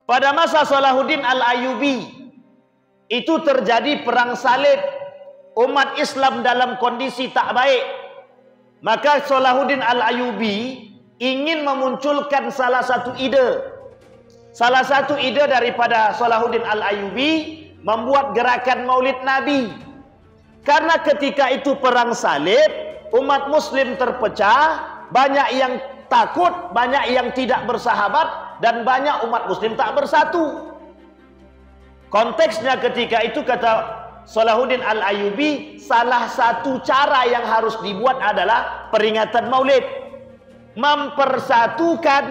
Pada masa Salahuddin Al-Ayyubi itu terjadi perang salib. Umat Islam dalam kondisi tak baik. Maka Salahuddin Al-Ayyubi ingin memunculkan salah satu ide. Salah satu ide daripada Salahuddin Al-Ayyubi membuat gerakan Maulid Nabi. Karena ketika itu perang salib, umat muslim terpecah, banyak yang takut, banyak yang tidak bersahabat, dan banyak umat muslim tak bersatu. Konteksnya ketika itu, kata Salahuddin Al-Ayyubi, salah satu cara yang harus dibuat adalah peringatan Maulid, mempersatukan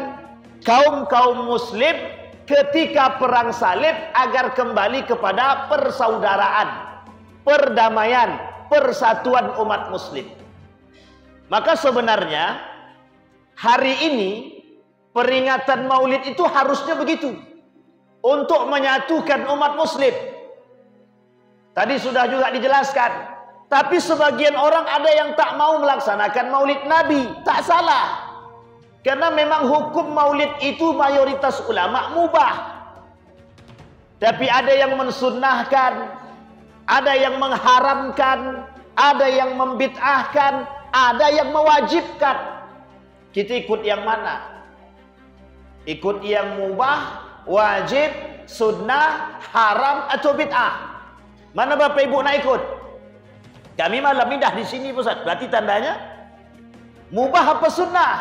kaum-kaum muslim ketika perang salib agar kembali kepada persaudaraan, perdamaian, persatuan umat muslim. Maka sebenarnya hari ini peringatan Maulid itu harusnya begitu, untuk menyatukan umat muslim. Tadi sudah juga dijelaskan. Tapi sebagian orang ada yang tak mau melaksanakan Maulid Nabi. Tak salah. Karena memang hukum Maulid itu mayoritas ulama mubah. Tapi ada yang mensunnahkan, ada yang mengharamkan, ada yang membid'ahkan, ada yang mewajibkan. Kita ikut yang mana? Ikut yang mubah, wajib, sunnah, haram atau bid'ah? Mana Bapak Ibu nak ikut? Kami malam ini dah di sini Ustaz. Berarti tandanya mubah apa sunnah?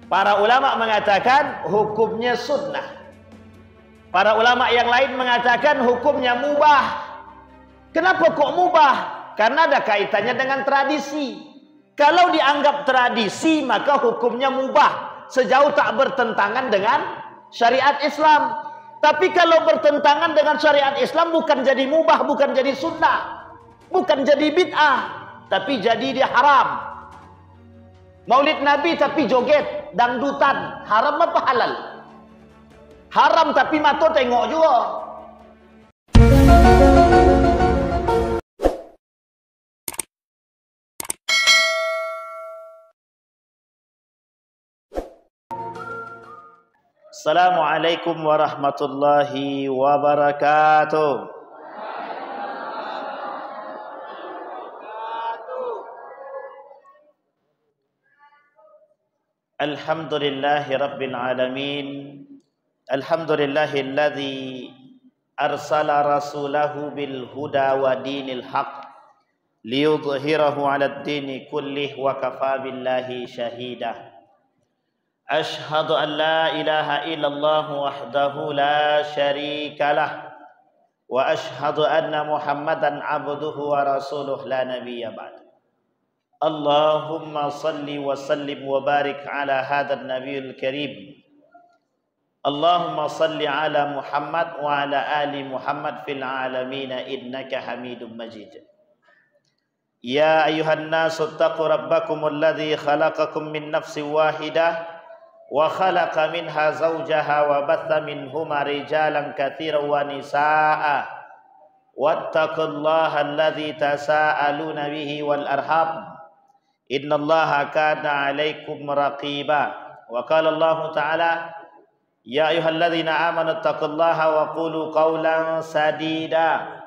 Para ulama mengatakan hukumnya sunnah. Para ulama yang lain mengatakan hukumnya mubah. Kenapa kok mubah? Karena ada kaitannya dengan tradisi. Kalau dianggap tradisi, maka hukumnya mubah sejauh tak bertentangan dengan syariat Islam. Tapi kalau bertentangan dengan syariat Islam, bukan jadi mubah, bukan jadi sunnah, bukan jadi bid'ah, tapi jadi dia haram. Maulid Nabi tapi joget, dangdutan, haram apa halal? Haram tapi mata tengok juga. Assalamualaikum warahmatullahi wabarakatuh. Alhamdulillahi rabbil alamin. Alhamdulillahilladzi arsala rasulahu bil huda wa dinil haq liyudhhirahu 'alad dini kullih wa kafa billahi shahida. Ashhadu an la ilaha illallah wahdahu la syarika lah wa ashhadu anna Muhammadan abduhu wa rasuluh la nabiyya ba'd. Allahumma salli wa sallim wa barik ala hadzal nabiyil karim. Allahumma salli ala Muhammad wa ala ali Muhammad fil alamin innaka Hamidum Majid. Ya ayuhan nasu taqu rabbakumul ladzi khalaqakum min nafsin wahidah wa khalaqa minha zawjaha wa batha minhuma rijalan katsiran wa nisaa wattaqullaha alladzi tasaaluna bihi wal arham innallaha kana 'alaikum raqiba. Wa qala Allah ta'ala ya ayyuhalladzina amanu taqullaha wa qulu qawlan sadida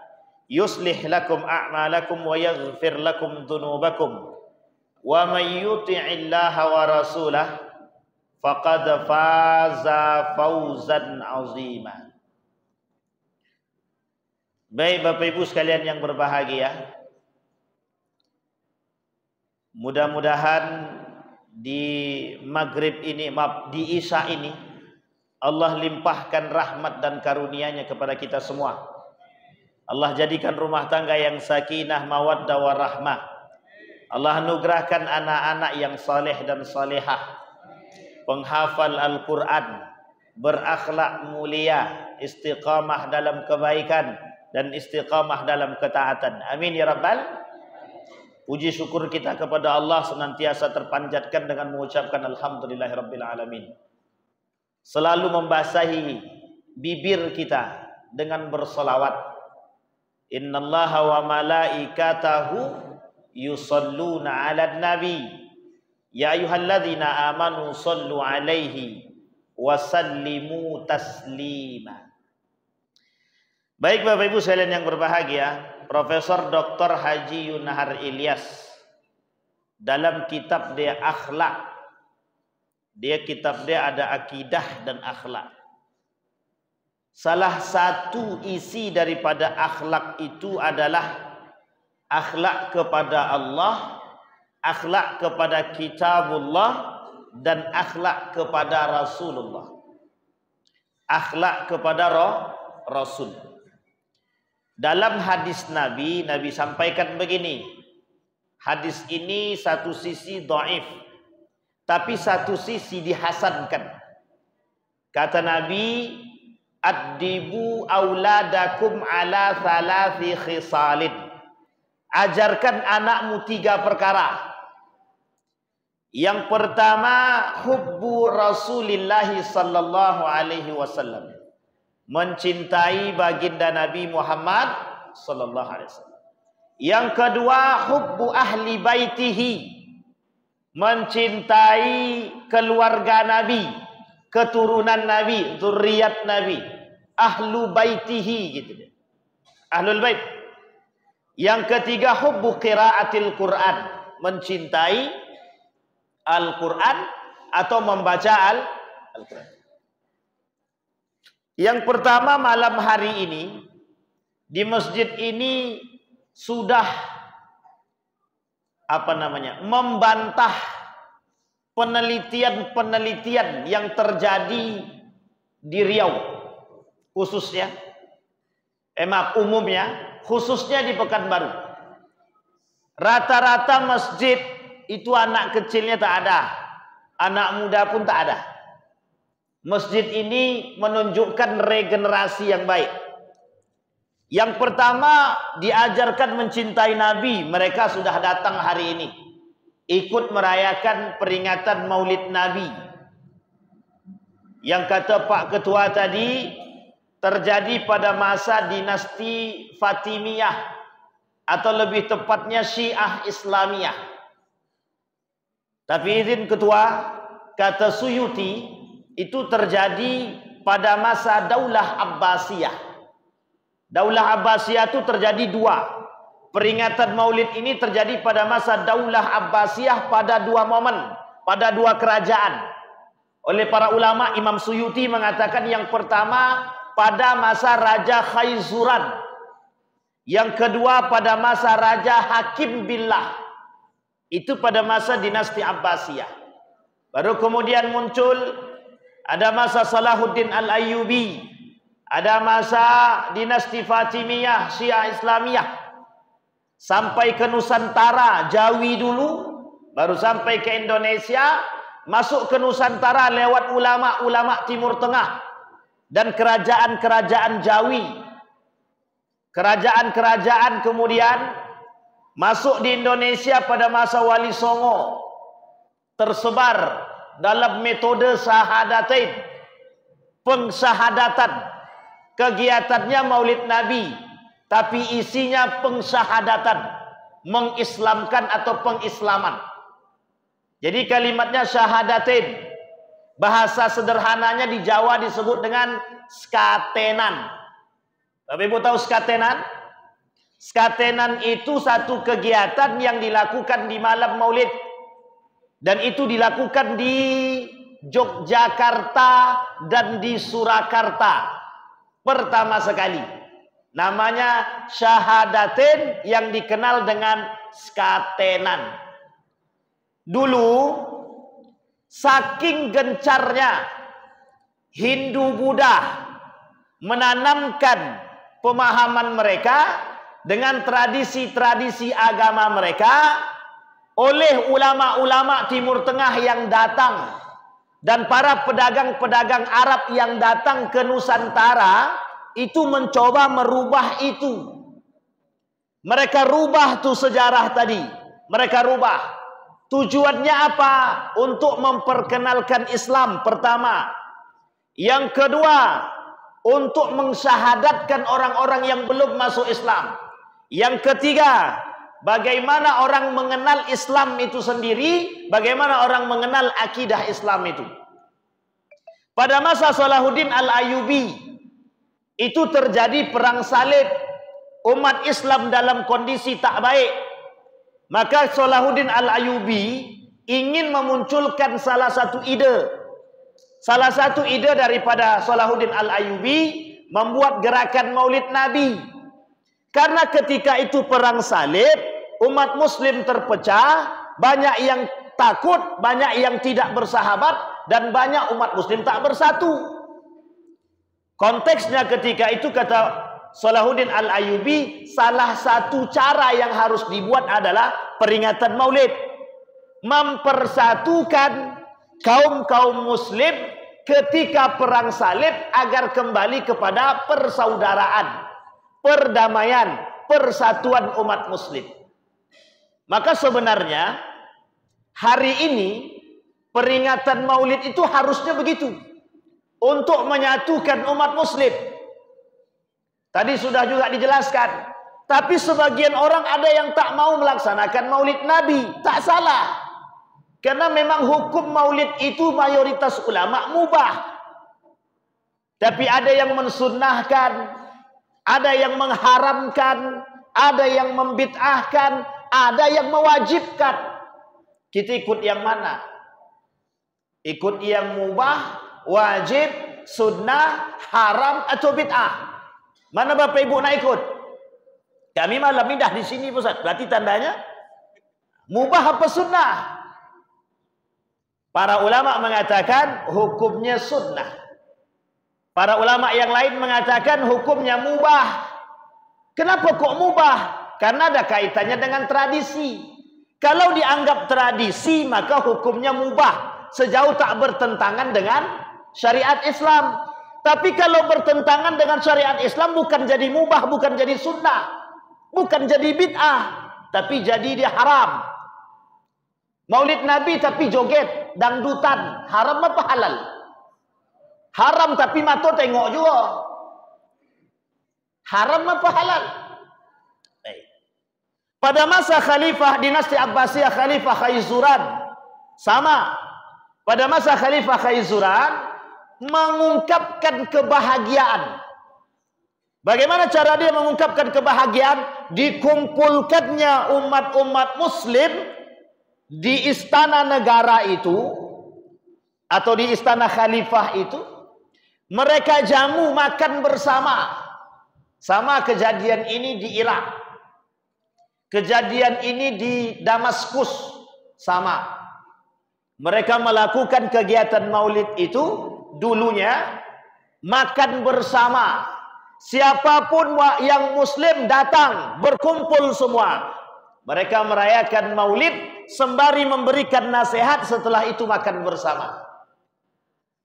yuslih lakum a'malakum wa yaghfir lakum dhunubakum wa may yuti'illaha wa rasulahu faqad faza fawzan azima. Baik Bapak Ibu sekalian yang berbahagia, mudah-mudahan di maghrib ini, di isya ini, Allah limpahkan rahmat dan karunia-Nya kepada kita semua. Allah jadikan rumah tangga yang sakinah, mawaddah, warahmah. Allah anugerahkan anak-anak yang saleh dan salehah, penghafal Al-Quran, berakhlak mulia, istiqamah dalam kebaikan dan istiqamah dalam ketaatan. Amin ya Rabbal. Puji syukur kita kepada Allah senantiasa terpanjatkan dengan mengucapkan alhamdulillahirabbil alamin. Selalu membasahi bibir kita dengan bersolawat. Innallaha wa malaikatahu yusalluna 'alan nabi. Ya ayyuhalladzina amanu sallu 'alaihi wa sallimu taslima. Baik Bapak Ibu sekalian yang berbahagia, Profesor Dr. Haji Yunahar Ilyas dalam kitab dia Akhlak, kitab dia ada akidah dan akhlak. Salah satu isi daripada akhlak itu adalah akhlak kepada Allah, akhlak kepada kitabullah, dan akhlak kepada Rasulullah. Akhlak kepada Rasul. Dalam hadis Nabi sampaikan begini. Hadis ini satu sisi dhaif, tapi satu sisi dihasankan. Kata Nabi, addibu auladakum ala thalathi khisalin. Ajarkan anakmu 3 perkara. Yang pertama, hubbu Rasulillah sallallahu alaihi wasallam. Mencintai baginda Nabi Muhammad sallallahu alaihi wasallam. Yang kedua, hubbu ahli baitihi. Mencintai keluarga Nabi, keturunan Nabi, zuriat Nabi, ahlu baitihi gitu. Ahlul bait. Yang ketiga, hubbu qiraatil Quran, mencintai Al-Quran atau membaca Al-Quran. Yang pertama, malam hari ini di masjid ini sudah membantah penelitian-penelitian yang terjadi di Riau, khususnya umumnya, khususnya di Pekanbaru. Rata-rata masjid itu anak kecilnya tak ada, anak muda pun tak ada. Masjid ini menunjukkan regenerasi yang baik. Yang pertama, diajarkan mencintai Nabi. Mereka sudah datang hari ini, ikut merayakan peringatan Maulid Nabi. Yang kata Pak Ketua tadi, terjadi pada masa dinasti Fatimiyah, atau lebih tepatnya Syiah Islamiyah. Tapi izin Ketua, kata Suyuti, itu terjadi pada masa Daulah Abbasiyah. Daulah Abbasiyah itu terjadi 2. Peringatan Maulid ini terjadi pada masa Daulah Abbasiyah pada 2 momen, pada 2 kerajaan. Oleh para ulama, Imam Suyuti mengatakan yang pertama pada masa Raja Khaizuran, yang kedua pada masa Raja Hakim Billah. Itu pada masa dinasti Abbasiyah. Baru kemudian muncul ada masa Salahuddin Al-Ayyubi, ada masa dinasti Fatimiyah, Syiah Islamiyah, sampai ke Nusantara, Jawi dulu, baru sampai ke Indonesia, masuk ke Nusantara lewat ulama-ulama Timur Tengah dan kerajaan-kerajaan Jawi. Kerajaan-kerajaan kemudian masuk di Indonesia pada masa Wali Songo, tersebar dalam metode syahadatain, pengsyahadatan. Kegiatannya Maulid Nabi, tapi isinya pengsyahadatan, mengislamkan atau pengislaman. Jadi kalimatnya syahadatain. Bahasa sederhananya di Jawa disebut dengan skatenan. Bapak Ibu tahu skatenan? Skatenan itu satu kegiatan yang dilakukan di malam Maulid. Dan itu dilakukan di Yogyakarta dan di Surakarta. Pertama sekali. Namanya syahadatain yang dikenal dengan skatenan. Dulu, saking gencarnya Hindu-Buddha menanamkan pemahaman mereka dengan tradisi-tradisi agama mereka, oleh ulama-ulama Timur Tengah yang datang dan para pedagang-pedagang Arab yang datang ke Nusantara, itu mencoba merubah itu. Mereka rubah tuh sejarah tadi. Mereka rubah. Tujuannya apa? Untuk memperkenalkan Islam pertama. Yang kedua, untuk mensyahadatkan orang-orang yang belum masuk Islam. Yang ketiga, bagaimana orang mengenal Islam itu sendiri, bagaimana orang mengenal akidah Islam itu. Pada masa Salahuddin Al-Ayyubi itu terjadi perang salib. Umat Islam dalam kondisi tak baik. Maka Salahuddin Al-Ayyubi ingin memunculkan salah satu ide. Salah satu ide daripada Salahuddin Al-Ayyubi membuat gerakan Maulid Nabi. Karena ketika itu perang salib, umat Muslim terpecah, banyak yang takut, banyak yang tidak bersahabat, dan banyak umat Muslim tak bersatu. Konteksnya ketika itu, kata Salahuddin Al-Ayyubi, salah satu cara yang harus dibuat adalah peringatan Maulid. Mempersatukan kaum-kaum Muslim ketika perang salib agar kembali kepada persaudaraan, perdamaian, persatuan umat Muslim. Maka sebenarnya hari ini peringatan Maulid itu harusnya begitu, untuk menyatukan umat Muslim. Tadi sudah juga dijelaskan. Tapi sebagian orang ada yang tak mau melaksanakan Maulid Nabi. Tak salah. Karena memang hukum Maulid itu mayoritas ulama mubah. Tapi ada yang mensunnahkan, ada yang mengharamkan, ada yang membid'ahkan, ada yang mewajibkan. Kita ikut yang mana? Ikut yang mubah, wajib, sunnah, haram atau bid'ah? Mana Bapak Ibu nak ikut? Kami malam ini dah di sini Ustaz. Berarti tandanya mubah apa sunnah? Para ulama mengatakan hukumnya sunnah. Para ulama yang lain mengatakan hukumnya mubah. Kenapa kok mubah? Karena ada kaitannya dengan tradisi. Kalau dianggap tradisi, maka hukumnya mubah, sejauh tak bertentangan dengan syariat Islam. Tapi kalau bertentangan dengan syariat Islam, bukan jadi mubah, bukan jadi sunnah, bukan jadi bid'ah, tapi jadi dia haram. Maulid Nabi tapi joget, dangdutan, haram apa halal? Haram tapi mata tengok juga. Haram apa halal? Pada masa Khalifah dinasti Abbasiyah, Khalifah Khaizuran, sama. Pada masa Khalifah Khaizuran mengungkapkan kebahagiaan. Bagaimana cara dia mengungkapkan kebahagiaan? Dikumpulkannya umat-umat Muslim di istana negara itu, atau di istana khalifah itu. Mereka jamu makan bersama. Sama kejadian ini di Irak, kejadian ini di Damaskus, sama. Mereka melakukan kegiatan maulid itu. Dulunya makan bersama. Siapapun yang Muslim datang, berkumpul semua. Mereka merayakan maulid sembari memberikan nasihat, setelah itu makan bersama.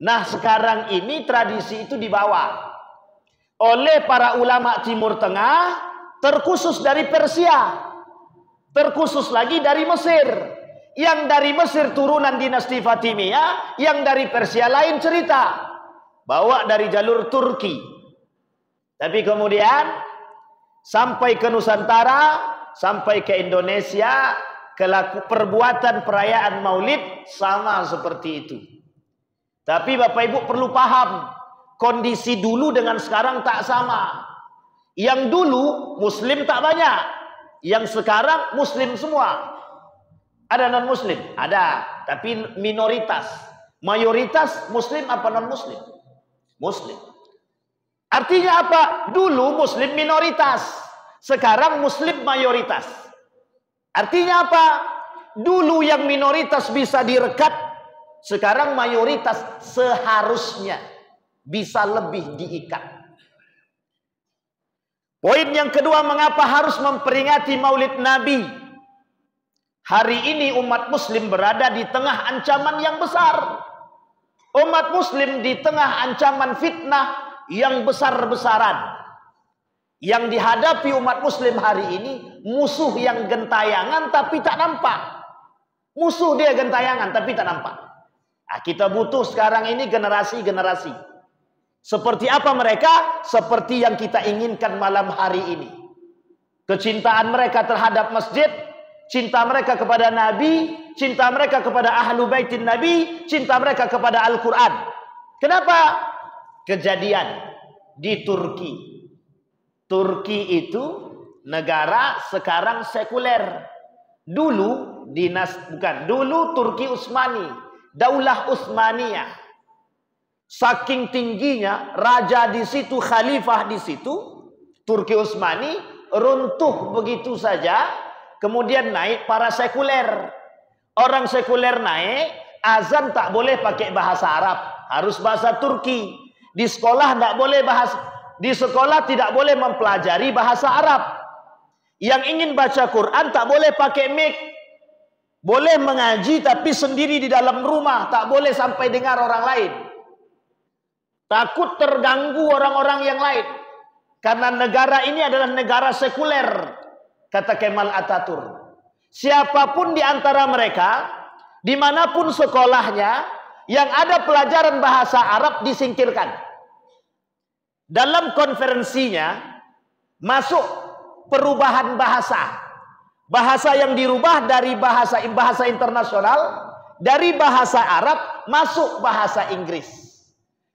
Nah, sekarang ini tradisi itu dibawa oleh para ulama Timur Tengah, terkhusus dari Persia, terkhusus lagi dari Mesir. Yang dari Mesir turunan dinasti Fatimiyah, yang dari Persia lain cerita, bawa dari jalur Turki. Tapi kemudian sampai ke Nusantara, sampai ke Indonesia, perbuatan perayaan maulid sama seperti itu. Tapi Bapak Ibu perlu paham, kondisi dulu dengan sekarang tak sama. Yang dulu Muslim tak banyak, yang sekarang Muslim semua. Ada non-Muslim? Ada, tapi minoritas. Mayoritas Muslim apa non-Muslim? Muslim. Artinya apa? Dulu Muslim minoritas, sekarang Muslim mayoritas. Artinya apa? Dulu yang minoritas bisa direkat, sekarang mayoritas seharusnya bisa lebih diikat. Poin yang kedua, mengapa harus memperingati Maulid Nabi? Hari ini umat Muslim berada di tengah ancaman yang besar. Umat Muslim di tengah ancaman fitnah yang besar-besaran. Yang dihadapi umat Muslim hari ini, musuh yang gentayangan tapi tak nampak. Musuh dia gentayangan tapi tak nampak. Nah, kita butuh sekarang ini generasi-generasi. Seperti apa mereka? Seperti yang kita inginkan malam hari ini. Kecintaan mereka terhadap masjid, cinta mereka kepada Nabi, cinta mereka kepada ahlu baitin Nabi, cinta mereka kepada Al-Quran. Kenapa? Kejadian di Turki. Turki itu negara sekarang sekuler. Dulu dulu Turki Utsmani, Daulah Utsmaniyah. Saking tingginya raja di situ, khalifah di situ, Turki Utsmani runtuh begitu saja. Kemudian naik para sekuler. Orang sekuler naik, azan tak boleh pakai bahasa Arab, harus bahasa Turki. Di sekolah di sekolah tidak boleh mempelajari bahasa Arab. Yang ingin baca Quran tak boleh pakai mic. Boleh mengaji tapi sendiri di dalam rumah, tak boleh sampai dengar orang lain. Takut terganggu orang-orang yang lain. Karena negara ini adalah negara sekuler, kata Kemal Atatürk. Siapapun di antara mereka, dimanapun sekolahnya, yang ada pelajaran bahasa Arab disingkirkan. Dalam konferensinya, masuk perubahan bahasa. Bahasa yang dirubah dari bahasa internasional, dari bahasa Arab, masuk bahasa Inggris.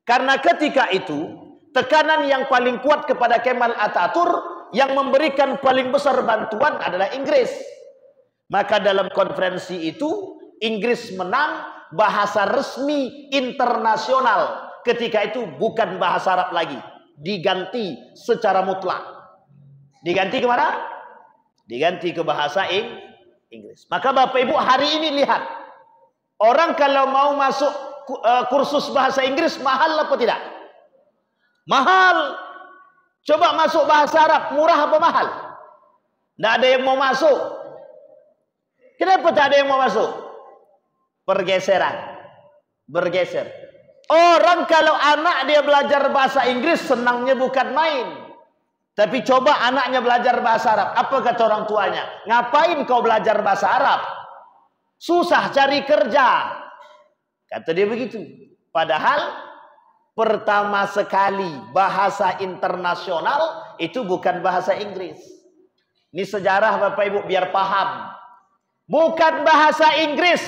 Karena ketika itu, tekanan yang paling kuat kepada Kemal Atatürk, yang memberikan paling besar bantuan adalah Inggris. Maka dalam konferensi itu, Inggris menang, bahasa resmi internasional ketika itu bukan bahasa Arab lagi, diganti secara mutlak. Diganti ke mana? Diganti ke bahasa Inggris. Maka Bapak Ibu hari ini lihat, orang kalau mau masuk kursus bahasa Inggris mahal apa tidak? Mahal. Coba masuk bahasa Arab, murah apa mahal? Tidak ada yang mau masuk. Kenapa tak ada yang mau masuk? Pergeseran. Bergeser. Orang kalau anak dia belajar bahasa Inggris, senangnya bukan main. Tapi coba anaknya belajar bahasa Arab. Apa kata orang tuanya? Ngapain kau belajar bahasa Arab? Susah cari kerja. Kata dia begitu. Padahal pertama sekali bahasa internasional itu bukan bahasa Inggris. Ini sejarah Bapak Ibu biar paham. Bukan bahasa Inggris.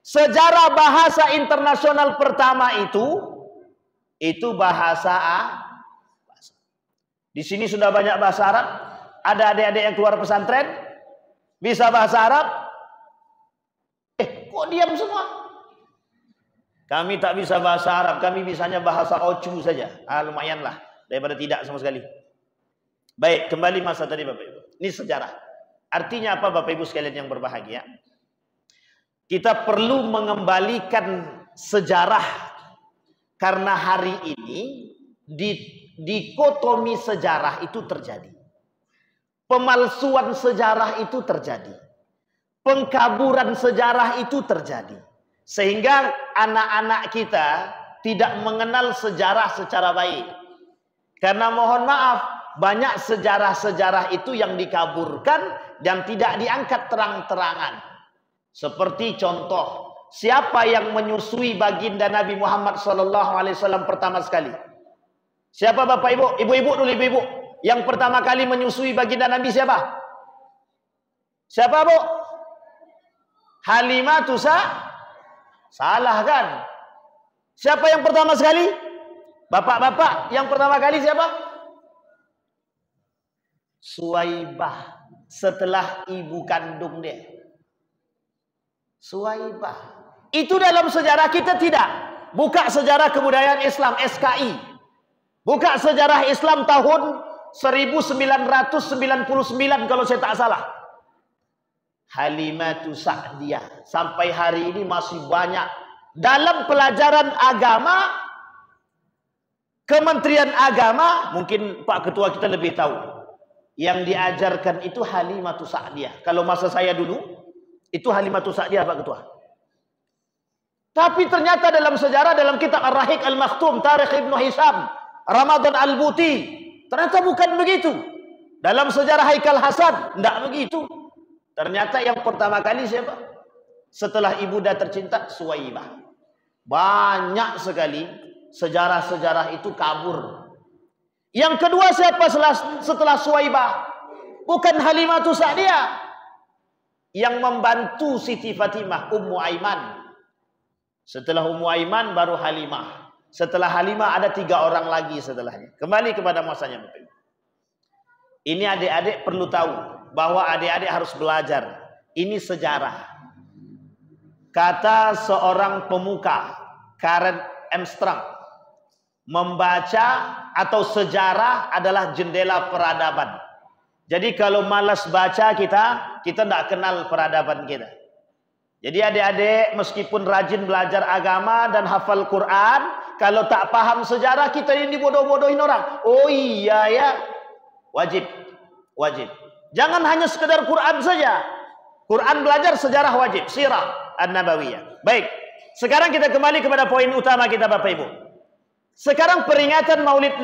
Sejarah bahasa internasional pertama itu bahasa Di sini sudah banyak bahasa Arab. Ada adik-adik yang keluar pesantren bisa bahasa Arab. Kok diam semua? Kami tak bisa bahasa Arab, kami bisanya bahasa Ocu saja. Lumayanlah daripada tidak sama sekali. Baik, kembali masa tadi Bapak Ibu. Ini sejarah. Artinya apa Bapak Ibu sekalian yang berbahagia? Kita perlu mengembalikan sejarah karena hari ini dikotomi sejarah itu terjadi. Pemalsuan sejarah itu terjadi. Pengkaburan sejarah itu terjadi. Sehingga anak-anak kita tidak mengenal sejarah secara baik. Karena mohon maaf, banyak sejarah-sejarah itu yang dikaburkan dan tidak diangkat terang-terangan. Seperti contoh, siapa yang menyusui baginda Nabi Muhammad SAW pertama sekali? Siapa Bapak Ibu? Ibu-ibu dulu, ibu-ibu. Yang pertama kali menyusui baginda Nabi siapa? Siapa Bu? Halimah Salah kan? Siapa yang pertama sekali? Bapak-bapak yang pertama kali siapa? Suwaibah. Setelah ibu kandung dia. Suwaibah. Itu dalam sejarah kita tidak. Buka sejarah kebudayaan Islam SKI. Buka sejarah Islam tahun 1999 kalau saya tak salah. Halimatu Sa'diyah. Sampai hari ini masih banyak. Dalam pelajaran agama, Kementerian Agama, mungkin Pak Ketua kita lebih tahu. Yang diajarkan itu Halimatu Sa'diyah. Kalau masa saya dulu, itu Halimatu Sa'diyah Pak Ketua. Tapi ternyata dalam sejarah, dalam kitab Ar-Rahiq Al-Makhtum, Tarikh Ibnu Hisham, Ramadan Al-Buti, ternyata bukan begitu. Dalam sejarah Haikal Hasan, tidak begitu. Ternyata yang pertama kali siapa? Setelah ibunda tercinta, Suwaibah. Banyak sekali sejarah-sejarah itu kabur. Yang kedua siapa setelah Suwaibah? Bukan Halimatu Sa'diyah. Yang membantu Siti Fatimah, Ummu Aiman. Setelah Ummu Aiman baru Halimah. Setelah Halimah ada 3 orang lagi setelahnya. Kembali kepada masanya. Ini adik-adik perlu tahu bahwa adik-adik harus belajar. Ini sejarah. Kata seorang pemuka, Karen Armstrong, membaca atau sejarah adalah jendela peradaban. Jadi kalau malas baca kita tidak kenal peradaban kita. Jadi adik-adik meskipun rajin belajar agama dan hafal Quran, kalau tak paham sejarah kita ini bodoh-bodohin orang. Oh iya ya, wajib. Jangan hanya sekedar Quran saja. Quran belajar, sejarah wajib, sirah an-nabawiyah. Baik, sekarang kita kembali kepada poin utama kita Bapak Ibu. Sekarang peringatan Maulid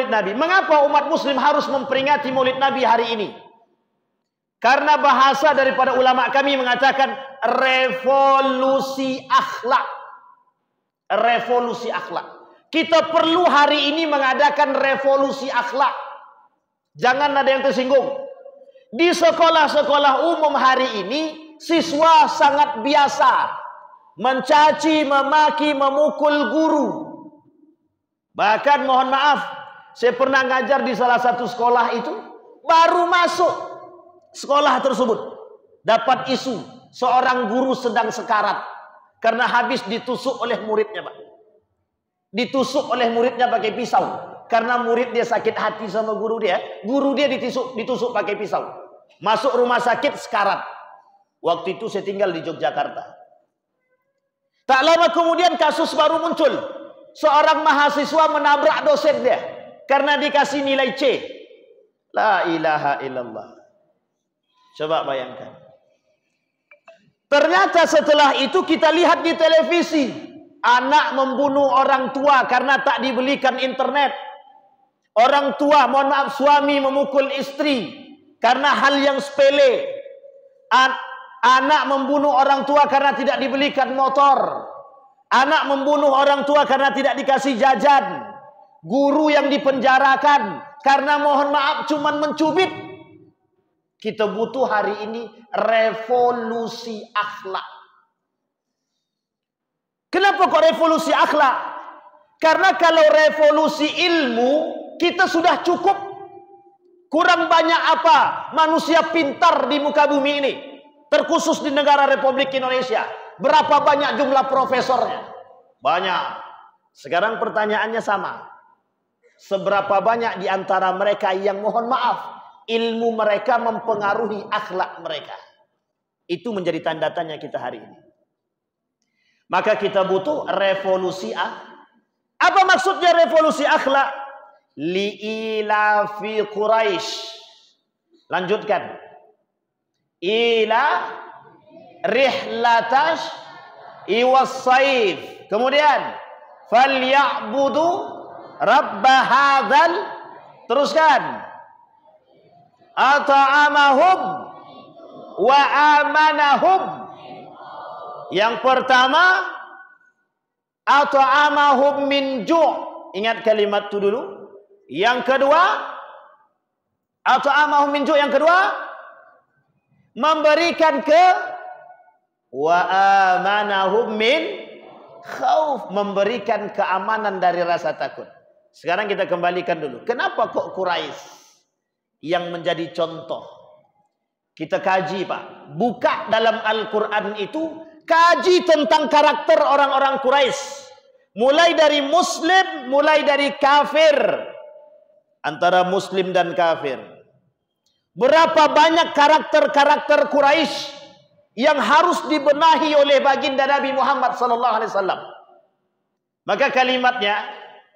Nabi. Mengapa umat muslim harus memperingati Maulid Nabi hari ini? Karena bahasa daripada ulama kami mengatakan revolusi akhlak. Revolusi akhlak. Kita perlu hari ini mengadakan revolusi akhlak. Jangan ada yang tersinggung. Di sekolah-sekolah umum hari ini, siswa sangat biasa mencaci, memaki, memukul guru. Bahkan mohon maaf, saya pernah ngajar di salah satu sekolah itu, baru masuk sekolah tersebut dapat isu seorang guru sedang sekarat karena habis ditusuk oleh muridnya, Pak. Ditusuk oleh muridnya pakai pisau. Karena murid dia sakit hati sama guru dia ditusuk pakai pisau. Masuk rumah sakit sekarat. Waktu itu saya tinggal di Yogyakarta. Tak lama kemudian kasus baru muncul. Seorang mahasiswa menabrak dosen dia karena dikasih nilai C. La ilaha illallah. Coba bayangkan. Ternyata setelah itu kita lihat di televisi, anak membunuh orang tua karena tak dibelikan internet. Orang tua, mohon maaf, suami memukul istri karena hal yang sepele. Anak membunuh orang tua karena tidak dibelikan motor. Anak membunuh orang tua karena tidak dikasih jajan. Guru yang dipenjarakan karena mohon maaf cuman mencubit. Kita butuh hari ini revolusi akhlak. Kenapa kok revolusi akhlak? Karena kalau revolusi ilmu kita sudah cukup. Kurang banyak apa manusia pintar di muka bumi ini, terkhusus di negara Republik Indonesia. Berapa banyak jumlah profesornya? Banyak. Sekarang pertanyaannya sama. Seberapa banyak di antara mereka yang mohon maaf, ilmu mereka mempengaruhi akhlak mereka? Itu menjadi tanda tanya kita hari ini. Maka kita butuh revolusi akhlak. Apa maksudnya revolusi akhlak? Li'ilafi Quraisy. Lanjutkan. Ila rihlatash iwas-saif. Kemudian falyabudu rabba hadzal. Teruskan. At'amahum wa amanahum. Yang pertama, at'amahum min ju'. Ingat kalimat itu dulu. Yang kedua, at'amahum min ju'. Yang kedua, memberikan wa amanahum min khauf, memberikan keamanan dari rasa takut. Sekarang kita kembalikan dulu. Kenapa kok Quraisy yang menjadi contoh? Kita kaji, Pak. Buka dalam Al-Quran itu, kaji tentang karakter orang-orang Quraisy. Mulai dari muslim, mulai dari kafir. Antara muslim dan kafir. Berapa banyak karakter-karakter Quraisy yang harus dibenahi oleh baginda Nabi Muhammad SAW. Maka kalimatnya,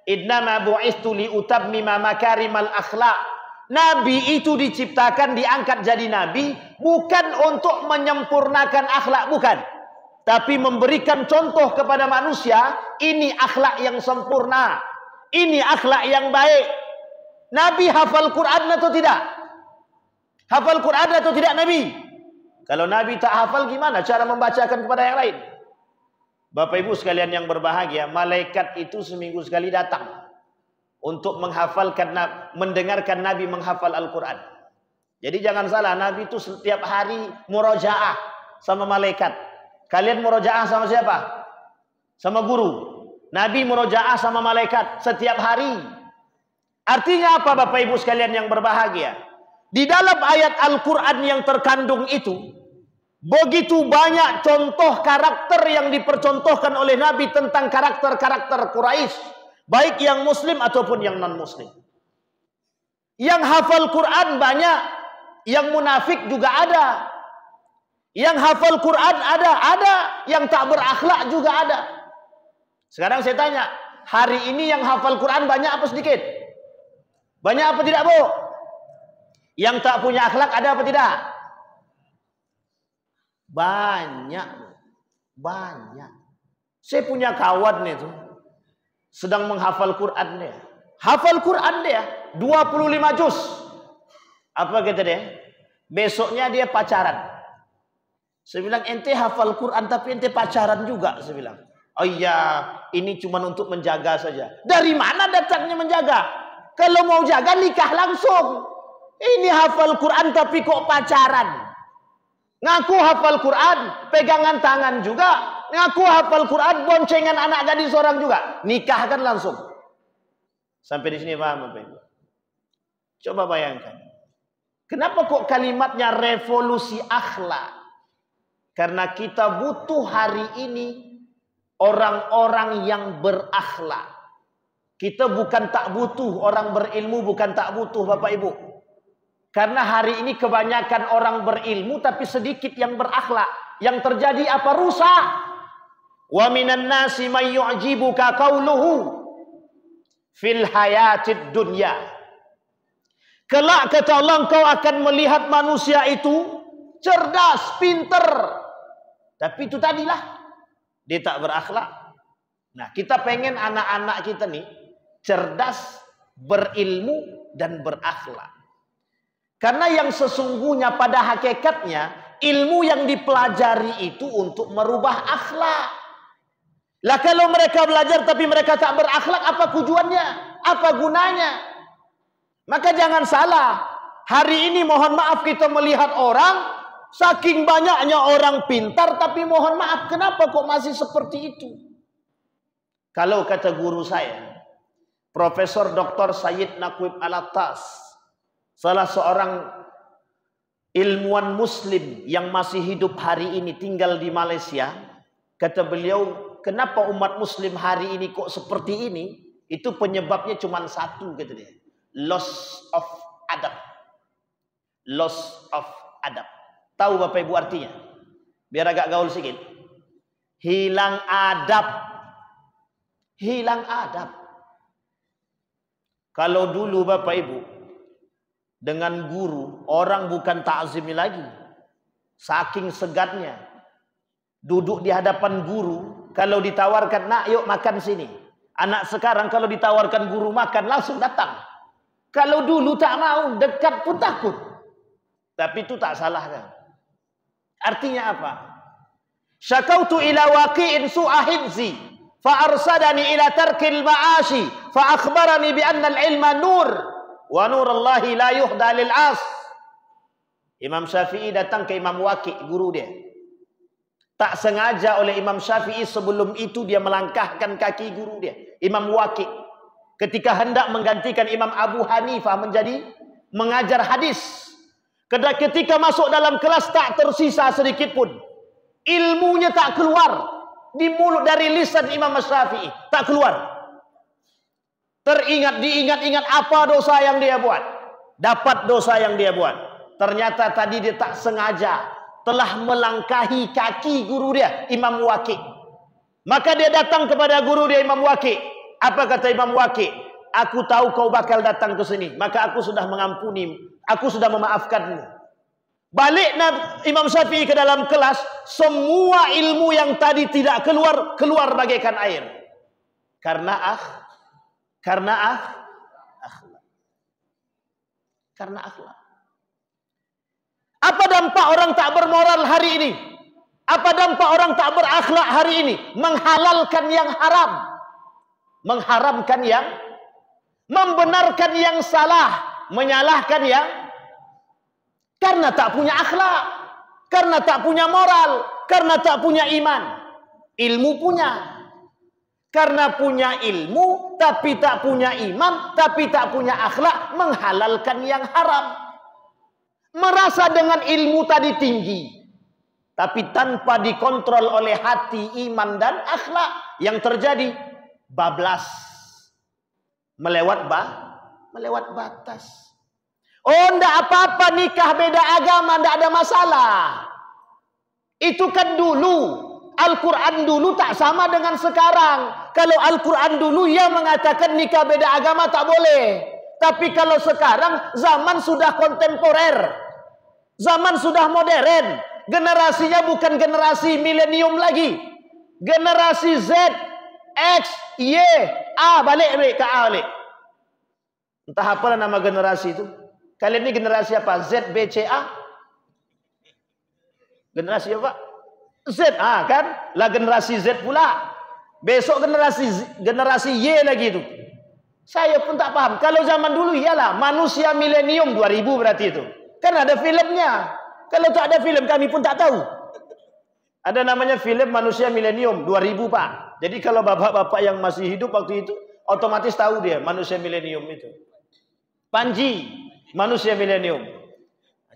innama bu'istu liutammima makarimal akhlak. Nabi itu diciptakan, diangkat jadi nabi bukan untuk menyempurnakan akhlak, bukan. Tapi memberikan contoh kepada manusia, ini akhlak yang sempurna, ini akhlak yang baik. Nabi hafal Quran atau tidak? Hafal Quran atau tidak Nabi? Kalau Nabi tak hafal, gimana cara membacakan kepada yang lain? Bapak Ibu sekalian yang berbahagia, malaikat itu seminggu sekali datang untuk menghafalkan, mendengarkan Nabi menghafal Al-Quran. Jadi jangan salah, Nabi itu setiap hari murojaah sama malaikat. Kalian murojaah sama siapa? sama guru. Nabi murojaah sama malaikat setiap hari. Artinya apa Bapak Ibu sekalian yang berbahagia? Di dalam ayat Al-Quran yang terkandung itu, begitu banyak contoh karakter yang dipercontohkan oleh Nabi tentang karakter-karakter Quraisy, baik yang Muslim ataupun yang non-Muslim. Yang hafal Quran banyak, yang munafik juga ada. Yang hafal Quran ada. Yang tak berakhlak juga ada. Sekarang saya tanya, hari ini yang hafal Quran banyak apa sedikit? Banyak apa tidak, Bu? Yang tak punya akhlak ada apa tidak? Banyak. Banyak. Saya punya kawan itu sedang menghafal Quran dia. Hafal Quran dia 25 juz. Apa kata dia? Besoknya dia pacaran. Saya bilang, ente hafal Quran tapi ente pacaran juga, saya bilang. Oh iya, ini cuma untuk menjaga saja. Dari mana datangnya menjaga? Kalau mau jaga nikah langsung. Ini hafal Quran tapi kok pacaran. Ngaku hafal Quran, pegangan tangan juga. Ngaku hafal Quran, boncengan anak gadis seorang juga. Nikahkan langsung. Sampai di sini paham Bapak Ibu? Coba bayangkan. Kenapa kok kalimatnya revolusi akhlak? Karena kita butuh hari ini orang-orang yang berakhlak. Kita bukan tak butuh orang berilmu, bukan tak butuh Bapak Ibu. Karena hari ini kebanyakan orang berilmu tapi sedikit yang berakhlak. Yang terjadi apa? Rusak. Wa minan nasi may yu'jibuka qauluhu fil hayatid dunya. Kelak kata Allah, engkau akan melihat manusia itu cerdas, pinter. Tapi itu tadilah, dia tak berakhlak. Nah, kita pengen anak-anak kita nih cerdas, berilmu, dan berakhlak. Karena yang sesungguhnya pada hakikatnya, ilmu yang dipelajari itu untuk merubah akhlak. Lah kalau mereka belajar tapi mereka tak berakhlak, apa tujuannya? Apa gunanya? Maka jangan salah. Hari ini mohon maaf kita melihat orang, saking banyaknya orang pintar, tapi mohon maaf, kenapa kok masih seperti itu? Kalau kata guru saya, Profesor Dr. Sayyid Naqib Al-Attas, salah seorang ilmuwan muslim yang masih hidup hari ini tinggal di Malaysia, kata beliau, kenapa umat muslim hari ini kok seperti ini? Itu penyebabnya cuma satu, kata dia. Loss of adab. Loss of adab. Tahu Bapak Ibu artinya? Biar agak gaul sedikit. Hilang adab. Hilang adab. Kalau dulu Bapak Ibu dengan guru, orang bukan takzimi lagi. Saking segatnya. Duduk di hadapan guru, kalau ditawarkan, nak yuk makan sini. Anak sekarang kalau ditawarkan guru makan, langsung datang. Kalau dulu tak mau, dekat pun takut. Tapi itu tak salah kan? Artinya apa? Syakautu ila waqi'in su'a hibzi fa arsadani ila tarkil ma'ashi fa akhbarani bi anna al-ilma nur wa nurallahi la yuhda lil as. Imam Syafi'i datang ke Imam Waqi', guru dia. Tak sengaja oleh Imam Syafi'i sebelum itu dia melangkahkan kaki guru dia, Imam Waqi', ketika hendak menggantikan Imam Abu Hanifah menjadi mengajar hadis. Ketika masuk dalam kelas tak tersisa sedikit pun. Ilmunya tak keluar di mulut dari lisan Imam Syafi'i, tak keluar. Diingat-ingat apa dosa yang dia buat. Dapat dosa yang dia buat. Ternyata tadi dia tak sengaja telah melangkahi kaki guru dia, Imam Waqi'. Maka dia datang kepada guru dia, Imam Waqi'. Apa kata Imam Waqi'? Aku tahu kau bakal datang ke sini, maka aku sudah mengampuni, aku sudah memaafkanmu. Balik Imam Syafi'i ke dalam kelas, semua ilmu yang tadi tidak keluar bagaikan air. Karena akhlak. Apa dampak orang tak bermoral hari ini? Apa dampak orang tak berakhlak hari ini? Menghalalkan yang haram, mengharamkan yang, membenarkan yang salah, menyalahkan yang, karena tak punya akhlak, karena tak punya moral, karena tak punya iman. Ilmu punya, Karena punya ilmu, tapi tak punya iman, tapi tak punya akhlak, menghalalkan yang haram. Merasa dengan ilmu tadi tinggi, tapi tanpa dikontrol oleh hati, iman, dan akhlak. Yang terjadi, bablas. Melewat batas. Oh, ndak apa-apa nikah beda agama, ndak ada masalah. Itu kan dulu. Al-Quran dulu tak sama dengan sekarang. Kalau Al-Quran dulu ia mengatakan nikah beda agama tak boleh. Tapi kalau sekarang zaman sudah kontemporer. Zaman sudah modern. Generasinya bukan generasi milenium lagi. Generasi Z, X, Y, A balik ke A balik. Entah apa nama generasi itu. Kalian ini generasi apa? Z, B, C, A? Generasi apa? Z, kan? Lah generasi Z pula. Besok generasi Y lagi itu. Saya pun tak paham. Kalau zaman dulu iyalah manusia milenium 2000 berarti itu. Kan ada filmnya. Kalau tak ada film kami pun tak tahu. Ada namanya film manusia milenium 2000, Pak. Jadi kalau bapak-bapak yang masih hidup waktu itu otomatis tahu dia manusia milenium itu. Panji, manusia milenium.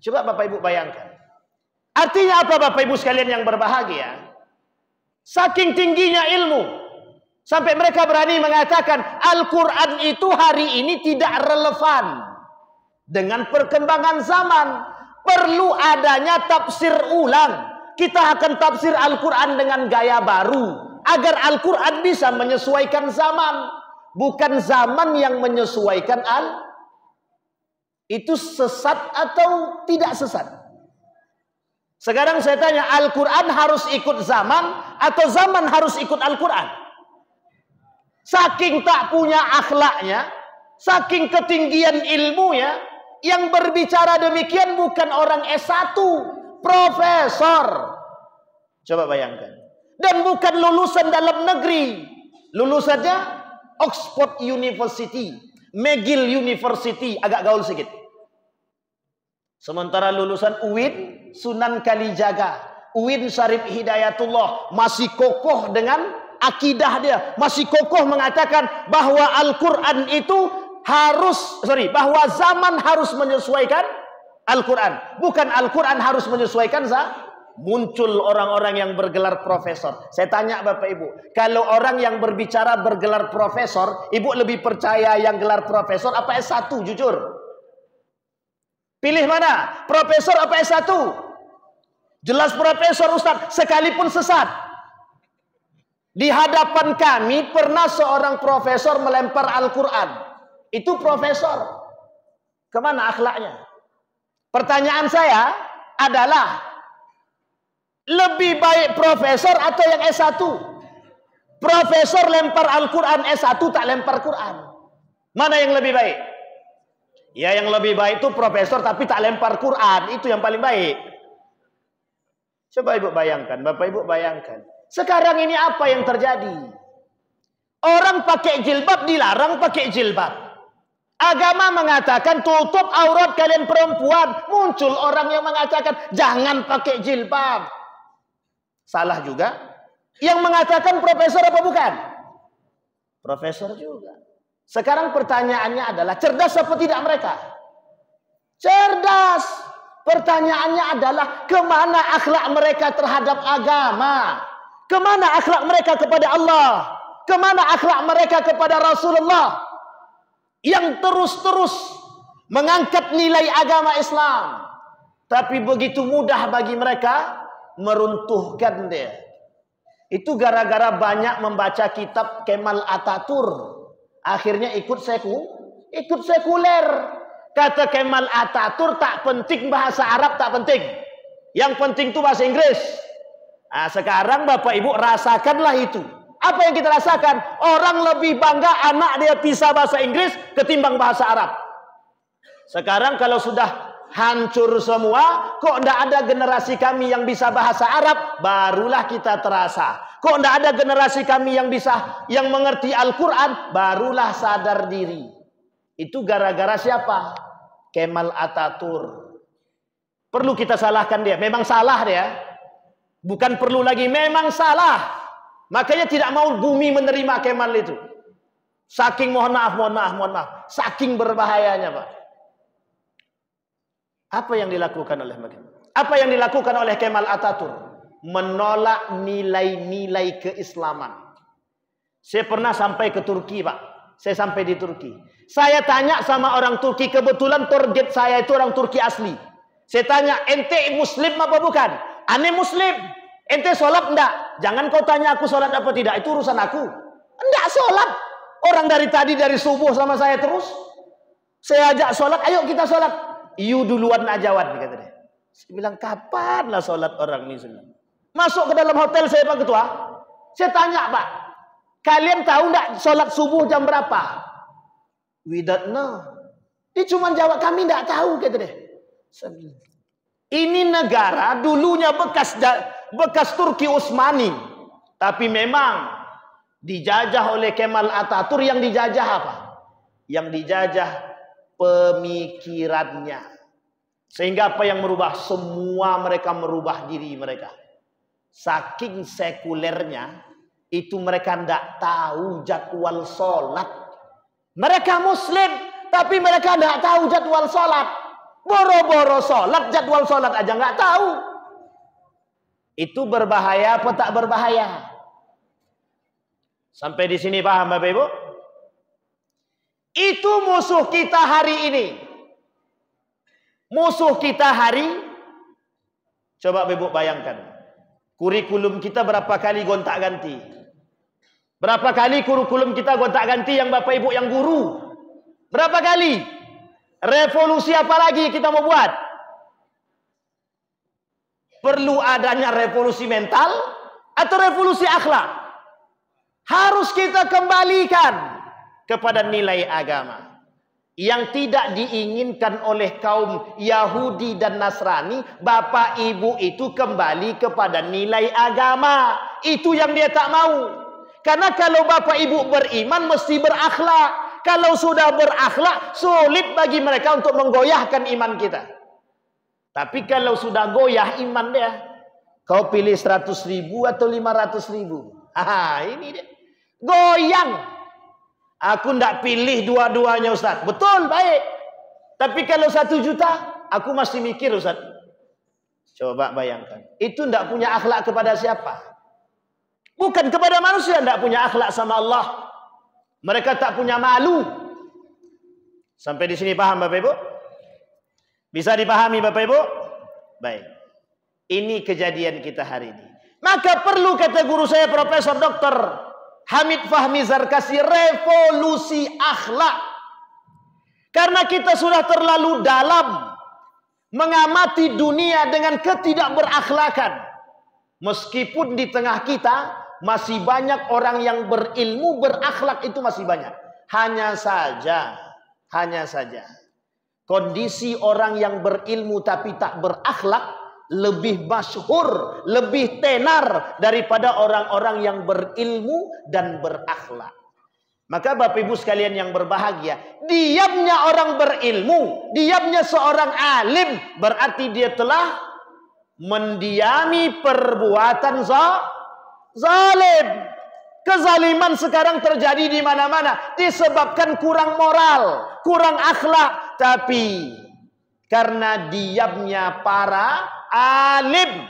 Coba Bapak Ibu bayangkan. Artinya apa Bapak Ibu sekalian yang berbahagia? Saking tingginya ilmu. Sampai mereka berani mengatakan Al-Quran itu hari ini tidak relevan. Dengan perkembangan zaman. Perlu adanya tafsir ulang. Kita akan tafsir Al-Quran dengan gaya baru. Agar Al-Quran bisa menyesuaikan zaman. Bukan zaman yang menyesuaikan itu sesat atau tidak sesat? Sekarang saya tanya, Al-Quran harus ikut zaman atau zaman harus ikut Al-Quran? Saking tak punya akhlaknya, saking ketinggian ilmunya, yang berbicara demikian bukan orang S1, profesor. Coba bayangkan. Dan bukan lulusan dalam negeri. Lulusannya Oxford University, McGill University, agak gaul sedikit. Sementara lulusan UIN, Sunan Kalijaga, UIN Syarif Hidayatullah masih kokoh dengan akidah dia, masih kokoh mengatakan bahwa Al-Quran itu bahwa zaman harus menyesuaikan Al-Quran, bukan Al-Quran harus menyesuaikan zaman. Muncul orang-orang yang bergelar profesor. Saya tanya Bapak Ibu, kalau orang yang berbicara bergelar profesor, Ibu lebih percaya yang gelar profesor apa S1? Jujur. Pilih mana? Profesor apa S1? Jelas profesor Ustaz, sekalipun sesat. Di hadapan kami pernah seorang profesor melempar Al-Quran. Itu profesor. Kemana akhlaknya? Pertanyaan saya adalah, lebih baik profesor atau yang S1? Profesor lempar Al-Quran, S1 tak lempar Quran. Mana yang lebih baik? Ya yang lebih baik itu profesor tapi tak lempar Quran. Itu yang paling baik. Coba Ibu bayangkan, Bapak Ibu bayangkan. Sekarang ini apa yang terjadi? Orang pakai jilbab dilarang pakai jilbab. Agama mengatakan tutup aurat kalian perempuan. Muncul orang yang mengatakan jangan pakai jilbab. Salah juga. Yang mengatakan profesor apa bukan? Profesor juga. Sekarang pertanyaannya adalah, cerdas apa tidak mereka? Cerdas. Pertanyaannya adalah, kemana akhlak mereka terhadap agama? Kemana akhlak mereka kepada Allah? Kemana akhlak mereka kepada Rasulullah? Yang terus-terus mengangkat nilai agama Islam. Tapi begitu mudah bagi mereka meruntuhkan dia. Itu gara-gara banyak membaca kitab Kemal Ataturk. Akhirnya ikut sekuler. Kata Kemal Ataturk, tak penting bahasa Arab, tak penting. Yang penting itu bahasa Inggris. Nah, sekarang Bapak Ibu rasakanlah itu. Apa yang kita rasakan? Orang lebih bangga anak dia bisa bahasa Inggris ketimbang bahasa Arab. Sekarang kalau sudah hancur semua, kok tidak ada generasi kami yang bisa bahasa Arab, barulah kita terasa. Kok tidak ada generasi kami yang mengerti Al-Quran, barulah sadar diri. Itu gara-gara siapa? Kemal Ataturk. Perlu kita salahkan dia? Memang salah dia. Bukan perlu lagi, memang salah. Makanya tidak mau bumi menerima Kemal itu. Saking mohon maaf. Saking berbahayanya, Pak. Apa yang dilakukan oleh mereka? Apa yang dilakukan oleh Kemal Atatürk? Menolak nilai-nilai keislaman. Saya pernah sampai ke Turki, Pak. Saya sampai di Turki. Saya tanya sama orang Turki, kebetulan target saya itu orang Turki asli. Saya tanya, ente Muslim apa bukan? Ane Muslim. Ente sholat enggak? Jangan kau tanya aku sholat apa tidak. Itu urusan aku. Enggak sholat. Orang dari tadi, dari subuh sama saya terus. Saya ajak sholat, ayo kita sholat. You duluan aja, Wan, kata dia. Saya bilang, kapan lah sholat orang ini? Masuk ke dalam hotel saya, Pak Ketua. Saya tanya, Pak, kalian tahu enggak sholat subuh jam berapa? We don't know. Dia cuma jawab, kami enggak tahu, kata dia. Ini negara dulunya bekas Turki Utsmani, tapi memang dijajah oleh Kemal Atatürk. Yang dijajah apa? Yang dijajah pemikirannya. Sehingga apa yang merubah? Semua mereka merubah diri mereka. Saking sekulernya, itu mereka tidak tahu jadwal sholat. Mereka Muslim, tapi mereka tidak tahu jadwal sholat. Boro-boro sholat, jadwal sholat aja nggak tahu. Itu berbahaya apa tak berbahaya? Sampai di sini paham, Bapak Ibu? Itu musuh kita hari ini. Musuh kita coba Bapak Ibu bayangkan. Kurikulum kita berapa kali gontak-ganti? Berapa kali kurikulum kita gontak-ganti yang Bapak Ibu yang guru? Berapa kali? Revolusi apa lagi kita mau buat? Perlu adanya revolusi mental atau revolusi akhlak? Harus kita kembalikan kepada nilai agama yang tidak diinginkan oleh kaum Yahudi dan Nasrani. Bapak Ibu itu kembali kepada nilai agama. Itu yang dia tak mau. Karena kalau Bapak Ibu beriman mesti berakhlak. Kalau sudah berakhlak, sulit bagi mereka untuk menggoyahkan iman kita. Tapi kalau sudah goyah iman dia, kau pilih 100.000 atau 500.000? Ini dia. Goyang. Aku tidak pilih dua-duanya, Ustaz. Betul, baik. Tapi kalau 1 juta, aku masih mikir, Ustaz. Coba bayangkan. Itu tidak punya akhlak kepada siapa? Bukan kepada manusia, tidak punya akhlak sama Allah. Mereka tak punya malu. Sampai di sini paham, Bapak Ibu? Bisa dipahami, Bapak Ibu? Baik. Ini kejadian kita hari ini. Maka perlu, kata guru saya Profesor Dr. Hamid Fahmi Zarkasi, revolusi akhlak. Karena kita sudah terlalu dalam mengamati dunia dengan ketidakberakhlakan. Meskipun di tengah kita masih banyak orang yang berilmu, berakhlak itu masih banyak. Hanya saja kondisi orang yang berilmu tapi tak berakhlak lebih masyhur, lebih tenar daripada orang-orang yang berilmu dan berakhlak. Maka Bapak Ibu sekalian yang berbahagia, diamnya orang berilmu, diamnya seorang alim, berarti dia telah mendiami perbuatan zalim. Kezaliman sekarang terjadi di mana-mana disebabkan kurang moral, kurang akhlak. Tapi karena diamnya para alim,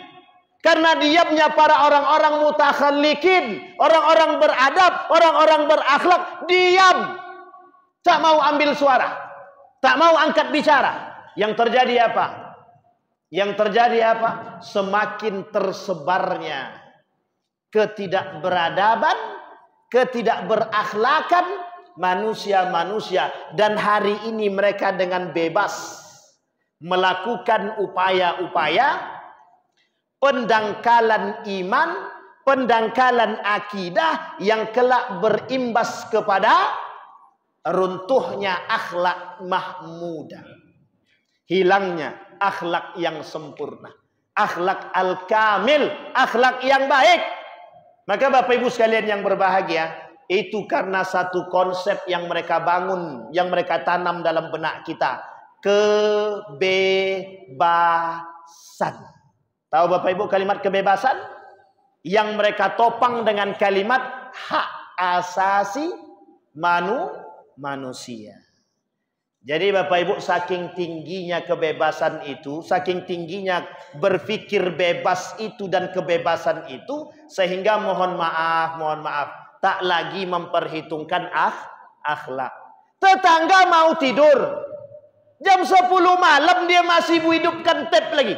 karena diamnya para orang-orang mutakhallikin, orang-orang beradab, orang-orang berakhlak, diam, tak mau ambil suara, tak mau angkat bicara. Yang terjadi apa? Yang terjadi apa? Semakin tersebarnya ketidakberadaban, ketidakberakhlakan manusia-manusia. Dan hari ini mereka dengan bebas melakukan upaya-upaya pendangkalan iman, pendangkalan akidah yang kelak berimbas kepada runtuhnya akhlak mahmudah, hilangnya akhlak yang sempurna, akhlak al-kamil, akhlak yang baik. Maka Bapak Ibu sekalian yang berbahagia, itu karena satu konsep yang mereka bangun, yang mereka tanam dalam benak kita, kebebasan. Tahu Bapak Ibu kalimat kebebasan? yang mereka topang dengan kalimat hak asasi manusia. Jadi Bapak Ibu, saking tingginya kebebasan itu, saking tingginya berpikir bebas itu dan kebebasan itu, sehingga mohon maaf, tak lagi memperhitungkan akhlak. Tetangga mau tidur, jam 10 malam dia masih hidupkan tape lagi.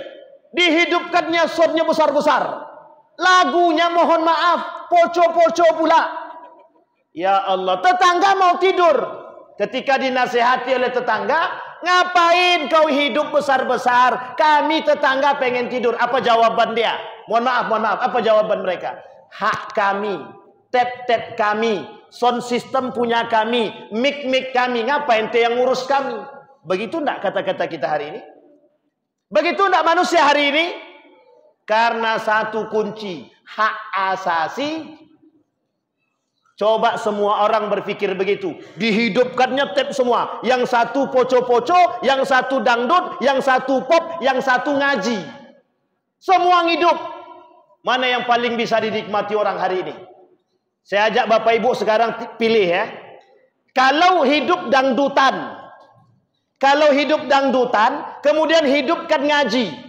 Dihidupkannya soundnya besar-besar. Lagunya mohon maaf, poco-poco pula. Ya Allah, tetangga mau tidur. Ketika dinasihati oleh tetangga, ngapain kau hidup besar-besar? Kami tetangga pengen tidur. Apa jawaban dia? Mohon maaf, apa jawaban mereka? Hak kami, tap-tap kami, sound system punya kami, mic kami. Ngapain ente yang ngurus kami? Begitu enggak kata-kata kita hari ini? Begitu enggak manusia hari ini? Karena satu kunci, hak asasi. Coba semua orang berpikir begitu. Dihidupkannya tape semua. Yang satu poco-poco, yang satu dangdut, yang satu pop, yang satu ngaji. Semua hidup. Mana yang paling bisa dinikmati orang hari ini? Saya ajak Bapak Ibu sekarang pilih ya. Kalau hidup dangdutan, kemudian hidupkan ngaji,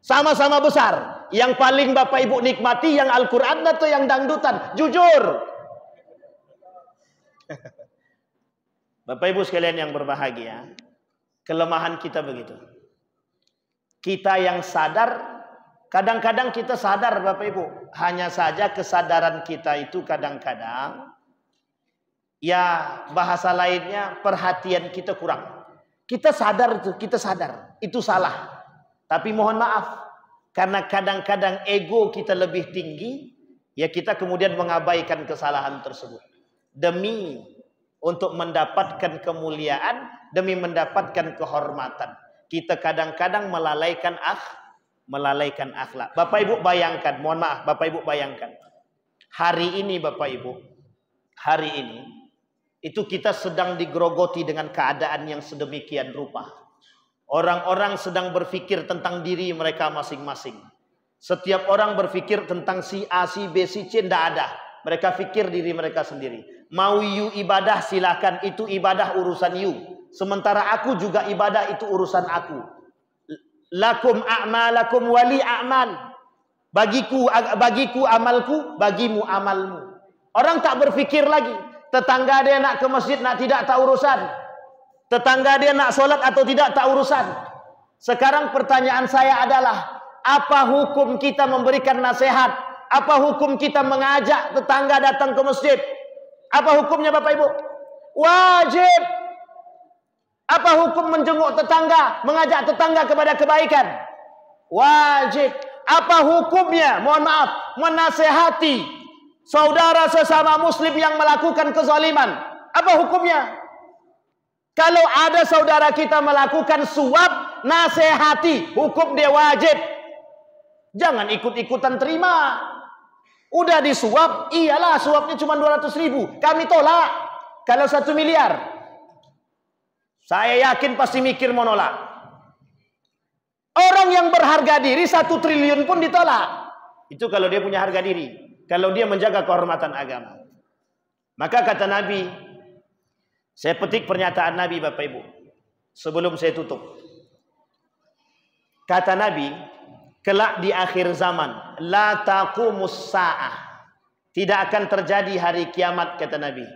sama-sama besar. Yang paling Bapak Ibu nikmati yang Al-Quran atau yang dangdutan? Jujur. Bapak Ibu sekalian yang berbahagia, kelemahan kita begitu. Kita yang sadar, kadang-kadang kita sadar Bapak Ibu, hanya saja kesadaran kita itu kadang-kadang, ya bahasa lainnya perhatian kita kurang. Kita sadar itu salah. Tapi mohon maaf, karena kadang-kadang ego kita lebih tinggi, ya kita kemudian mengabaikan kesalahan tersebut. Demi untuk mendapatkan kemuliaan, demi mendapatkan kehormatan, kita kadang-kadang melalaikan akhlak. Bapak Ibu bayangkan, mohon maaf, Bapak Ibu bayangkan, hari ini Bapak Ibu, hari ini itu kita sedang digerogoti dengan keadaan yang sedemikian rupa. Orang-orang sedang berpikir tentang diri mereka masing-masing. Setiap orang berpikir tentang si A, si B, si C, tidak ada. Mereka pikir diri mereka sendiri. Mau you ibadah silakan, itu ibadah urusan you. Sementara aku juga ibadah, itu urusan aku. Lakum a'malakum wali a'mal. Bagiku amalku, bagimu amalmu. Orang tak berpikir lagi. Tetangga dia nak ke masjid, nak tidak, tak urusan. Tetangga dia nak solat atau tidak, tak urusan. Sekarang pertanyaan saya adalah, apa hukum kita memberikan nasihat? Apa hukum kita mengajak tetangga datang ke masjid? Apa hukumnya Bapak Ibu? Wajib. Apa hukum menjenguk tetangga, mengajak tetangga kepada kebaikan? Wajib. Apa hukumnya? Mohon maaf, menasehati saudara sesama muslim yang melakukan kezaliman. Apa hukumnya? Kalau ada saudara kita melakukan suap, nasihati, hukum dia wajib. Jangan ikut-ikutan terima. Udah disuap, iyalah suapnya cuma 200.000. Kami tolak. Kalau 1 miliar, saya yakin pasti mikir mau nolak. Orang yang berharga diri 1 triliun pun ditolak. Itu kalau dia punya harga diri. Kalau dia menjaga kehormatan agama. Maka kata Nabi, saya petik pernyataan Nabi Bapak Ibu sebelum saya tutup. Kata Nabi, kelak di akhir zaman, la taqumus sa'ah, tidak akan terjadi hari kiamat kata Nabi,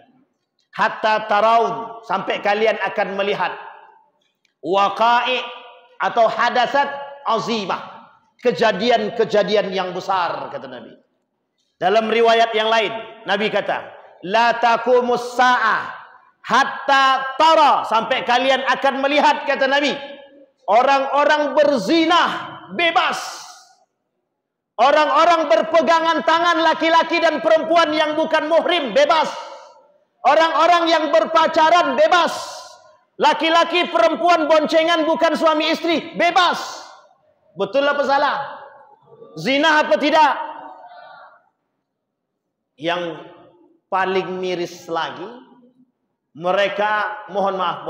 hatta taraun, sampai kalian akan melihat waqa'i atau hadasat azimah, kejadian-kejadian yang besar kata Nabi. Dalam riwayat yang lain Nabi kata, la taqumus sa'ah hatta tara, sampai kalian akan melihat kata Nabi, orang-orang berzinah bebas. Orang-orang berpegangan tangan laki-laki dan perempuan yang bukan muhrim bebas. Orang-orang yang berpacaran bebas. Laki-laki perempuan boncengan bukan suami istri bebas. Betul apa salah? Zina apa tidak? Yang paling miris lagi, mereka mohon maaf,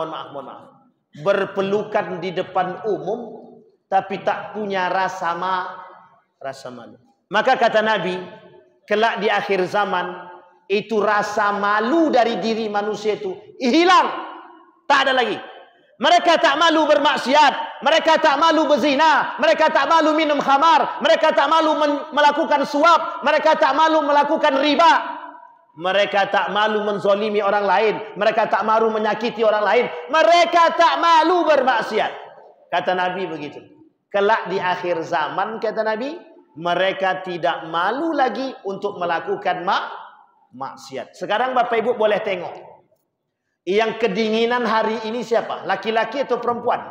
berpelukan di depan umum tapi tak punya rasa malu. Maka kata Nabi, kelak di akhir zaman itu rasa malu dari diri manusia itu hilang, tak ada lagi. Mereka tak malu bermaksiat, mereka tak malu berzina, mereka tak malu minum khamar, mereka tak malu melakukan suap, mereka tak malu melakukan riba, mereka tak malu menzolimi orang lain, mereka tak malu menyakiti orang lain, mereka tak malu bermaksiat. Kata Nabi begitu. Kelak di akhir zaman, kata Nabi, mereka tidak malu lagi untuk melakukan maksiat. Sekarang Bapak Ibu boleh tengok. Yang kedinginan hari ini siapa? Laki-laki atau perempuan?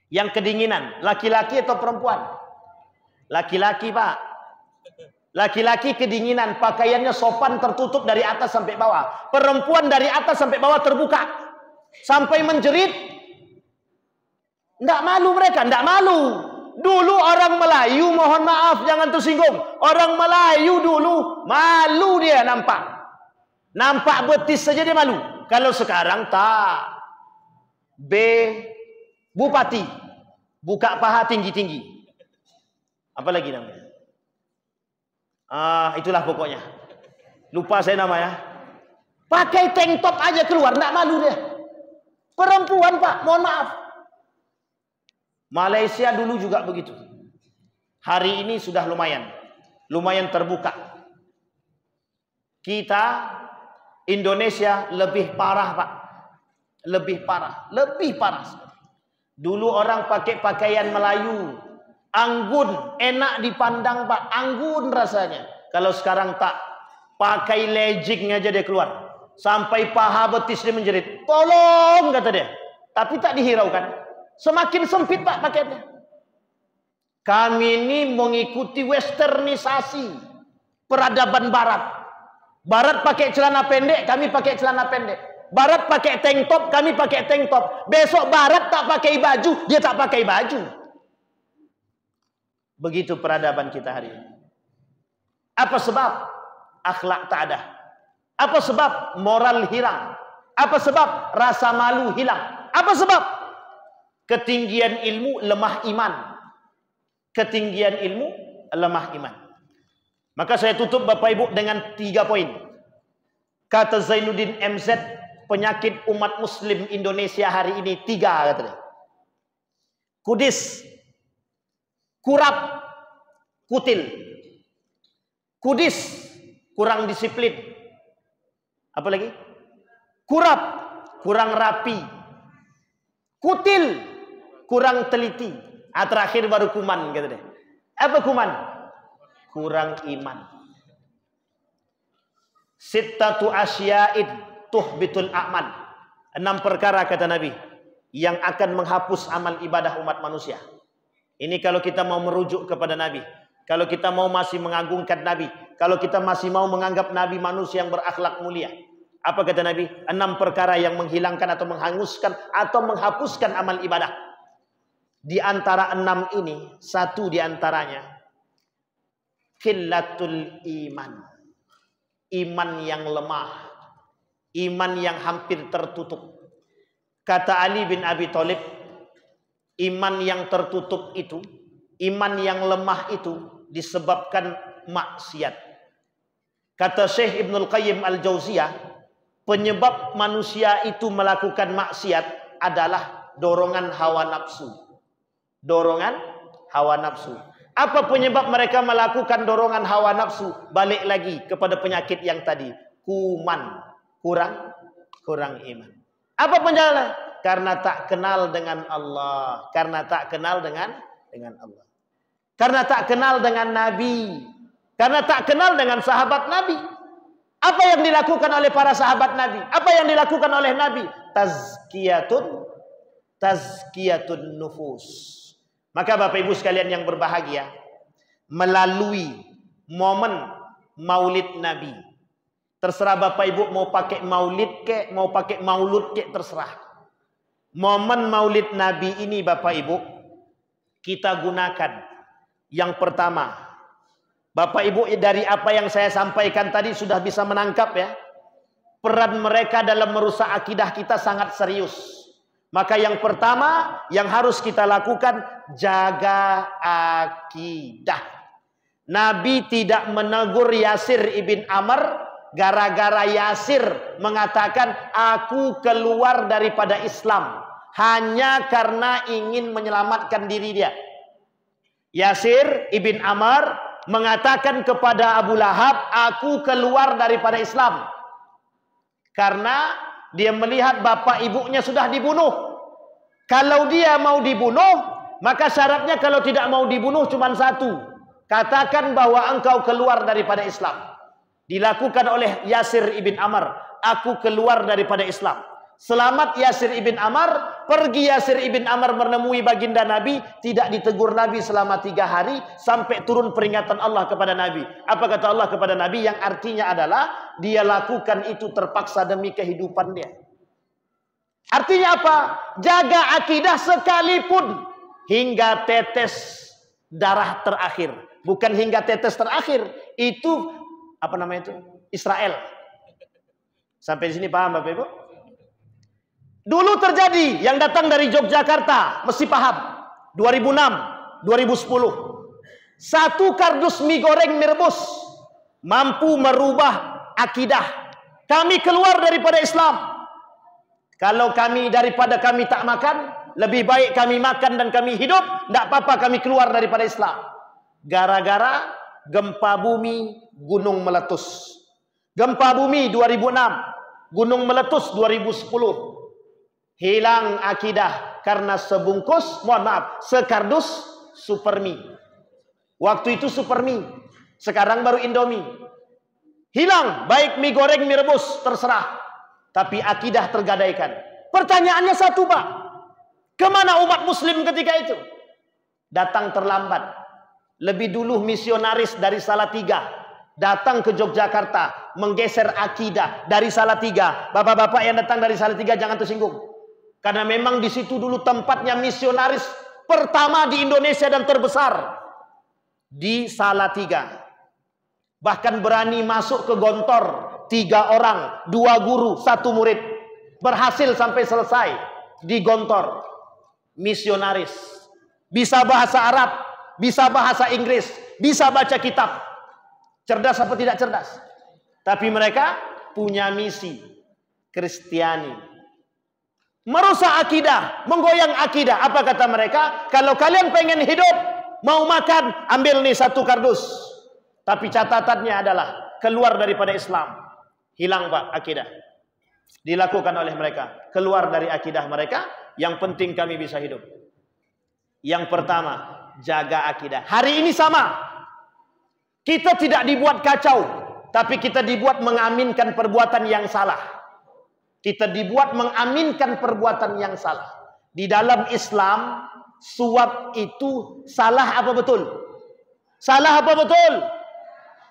Yang kedinginan, laki-laki atau perempuan? Laki-laki, Pak. Laki-laki kedinginan, pakaiannya sopan tertutup dari atas sampai bawah. Perempuan dari atas sampai bawah terbuka. Sampai menjerit. Tidak malu mereka, tidak malu. Dulu orang Melayu, mohon maaf jangan tersinggung. Orang Melayu dulu malu dia nampak. Nampak betis saja dia malu. Kalau sekarang tak. Bupati. Buka paha tinggi-tinggi. Apa lagi namanya? Itulah pokoknya. Lupa saya namanya. Pakai tank top aja keluar, tak malu dia. Perempuan, Pak, mohon maaf. Malaysia dulu juga begitu. Hari ini sudah lumayan terbuka. Kita Indonesia lebih parah, Pak. Lebih parah. Dulu orang pakai pakaian Melayu, anggun, enak dipandang, Pak. Anggun rasanya. Kalau sekarang tak, pakai legging aja dia keluar. Sampai paha betis dia menjerit. Tolong, kata dia. Tapi tak dihiraukan. Semakin sempit, Pak, pakaiannya. Kami ini mengikuti westernisasi peradaban Barat. Barat pakai celana pendek, kami pakai celana pendek. Barat pakai tank top, kami pakai tank top. Besok Barat tak pakai baju, dia tak pakai baju. Begitu peradaban kita hari ini. Apa sebab? Akhlak tak ada. Apa sebab? Moral hilang. Apa sebab? Rasa malu hilang. Apa sebab? Ketinggian ilmu, lemah iman. Ketinggian ilmu, lemah iman. Maka saya tutup Bapak Ibu dengan 3 poin. Kata Zainuddin MZ, penyakit umat Muslim Indonesia hari ini 3 katanya. Kudis, kurap, kutil. Kudis, kurang disiplin. Apa lagi? Kurap, kurang rapi. Kutil, kurang teliti. Terakhir baru kuman katanya. Apa kuman? Kurang iman. Sittatu asya'id tuhbitul a'mal. 6 perkara kata Nabi yang akan menghapus amal ibadah umat manusia. Ini kalau kita mau merujuk kepada Nabi, kalau kita mau masih mengagungkan Nabi, kalau kita masih mau menganggap Nabi manusia yang berakhlak mulia. Apa kata Nabi? 6 perkara yang menghilangkan atau menghanguskan atau menghapuskan amal ibadah. Di antara 6 ini, 1 di antaranya qillatul iman. Iman yang lemah. Iman yang hampir tertutup. Kata Ali bin Abi Thalib, iman yang tertutup itu, iman yang lemah itu disebabkan maksiat. Kata Syekh Ibnul Qayyim Al-Jauziyah, penyebab manusia itu melakukan maksiat adalah dorongan hawa nafsu. Dorongan hawa nafsu. Apa penyebab mereka melakukan dorongan hawa nafsu? Balik lagi kepada penyakit yang tadi. Kuman. Kurang iman. Apa penjelasan? Karena tak kenal dengan Allah. Karena tak kenal dengan Allah. Karena tak kenal dengan Nabi. Karena tak kenal dengan sahabat Nabi. Apa yang dilakukan oleh para sahabat Nabi? Apa yang dilakukan oleh Nabi? Tazkiyatun nufus. Maka Bapak Ibu sekalian yang berbahagia, melalui momen Maulid Nabi, terserah Bapak Ibu mau pakai maulid kek, mau pakai maulud kek, terserah. Momen Maulid Nabi ini Bapak Ibu, kita gunakan. Yang pertama, Bapak Ibu dari apa yang saya sampaikan tadi sudah bisa menangkap ya, peran mereka dalam merusak akidah kita sangat serius. Maka yang pertama yang harus kita lakukan, jaga akidah. Nabi tidak menegur Yasir ibn Amr gara-gara Yasir mengatakan aku keluar daripada Islam hanya karena ingin menyelamatkan diri dia. Yasir ibn Amr mengatakan kepada Abu Lahab, aku keluar daripada Islam karena dia melihat bapak ibunya sudah dibunuh. Kalau dia mau dibunuh, maka syaratnya kalau tidak mau dibunuh cuma satu. Katakan bahwa engkau keluar daripada Islam. Dilakukan oleh Yasir ibn Amr. Aku keluar daripada Islam. Selamat Yasir ibn Amr. Pergi Yasir ibn Amr menemui baginda Nabi. Tidak ditegur Nabi selama 3 hari. Sampai turun peringatan Allah kepada Nabi. Apa kata Allah kepada Nabi? Yang artinya adalah dia lakukan itu terpaksa demi kehidupan dia. Artinya apa? Jaga akidah sekalipun hingga tetes darah terakhir. Bukan hingga tetes terakhir. Itu apa namanya itu? Israel. Sampai di sini paham Bapak Ibu? Dulu terjadi yang datang dari Yogyakarta, mesti paham. 2006, 2010. Satu kardus mie goreng mie rebus mampu merubah akidah. Kami keluar daripada Islam. Kalau daripada kami tak makan, lebih baik kami makan dan kami hidup, tidak apa-apa kami keluar daripada Islam. Gara-gara gempa bumi, gunung meletus. Gempa bumi 2006, gunung meletus 2010. Hilang akidah karena sekardus supermi. Waktu itu supermi, sekarang baru Indomie. Hilang, baik mie goreng, mie rebus, terserah. Tapi akidah tergadaikan. Pertanyaannya satu Pak. Kemana umat muslim ketika itu? Datang terlambat. Lebih dulu misionaris dari Salatiga datang ke Yogyakarta, menggeser akidah dari Salatiga. Bapak-bapak yang datang dari Salatiga jangan tersinggung. Karena memang di situ dulu tempatnya misionaris pertama di Indonesia dan terbesar. Di Salatiga. Bahkan berani masuk ke Gontor. 3 orang, 2 guru, 1 murid. Berhasil sampai selesai di Gontor. Misionaris. Bisa bahasa Arab, bisa bahasa Inggris, bisa baca kitab. Cerdas apa tidak cerdas? Tapi mereka punya misi. Kristiani. Merusak akidah, menggoyang akidah. Apa kata mereka? Kalau kalian pengen hidup, mau makan, ambil nih 1 kardus. Tapi catatannya adalah keluar daripada Islam. Hilang Pak akidah. Dilakukan oleh mereka. Keluar dari akidah mereka. Yang penting kami bisa hidup. Yang pertama, jaga akidah. Hari ini sama. Kita tidak dibuat kacau. Tapi kita dibuat mengaminkan perbuatan yang salah. Kita dibuat mengaminkan perbuatan yang salah. Di dalam Islam, suap itu salah apa betul? Salah apa betul?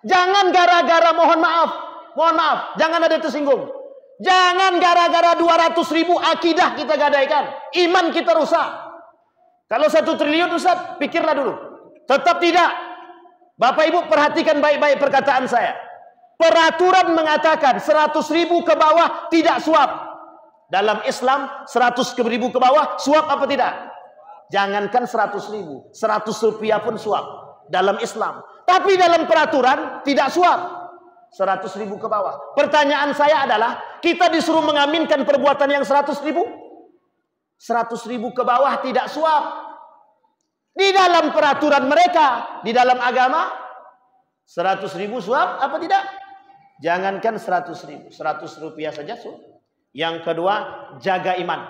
Jangan gara-gara mohon maaf, jangan ada tersinggung. Jangan gara-gara 200.000 akidah kita gadaikan, iman kita rusak. Kalau 1 triliun Ustaz, pikirlah dulu. Tetap tidak. Bapak Ibu perhatikan baik-baik perkataan saya. Peraturan mengatakan 100.000 ke bawah tidak suap. Dalam Islam 100.000 ke bawah suap apa tidak? Jangankan 100.000, 100 rupiah pun suap dalam Islam. Tapi dalam peraturan tidak suap. 100.000 ke bawah. Pertanyaan saya adalah, kita disuruh mengaminkan perbuatan yang 100.000? 100.000 ke bawah tidak suap. Di dalam peraturan mereka, di dalam agama, 100.000 suap apa tidak? Jangankan 100.000, 100 rupiah saja suap. Yang kedua, jaga iman.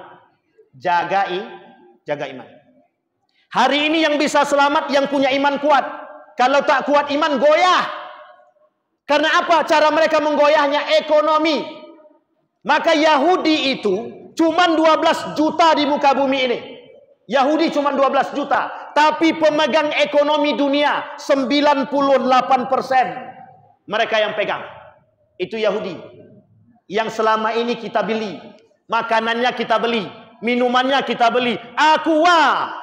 Jaga iman. Hari ini yang bisa selamat yang punya iman kuat. Kalau tak kuat iman, goyah. Karena apa? Cara mereka menggoyahnya ekonomi. Maka Yahudi itu cuma 12 juta di muka bumi ini. Yahudi cuma 12 juta. Tapi pemegang ekonomi dunia 98% mereka yang pegang. Itu Yahudi. Yang selama ini kita beli. Makanannya kita beli. Minumannya kita beli. Aqua.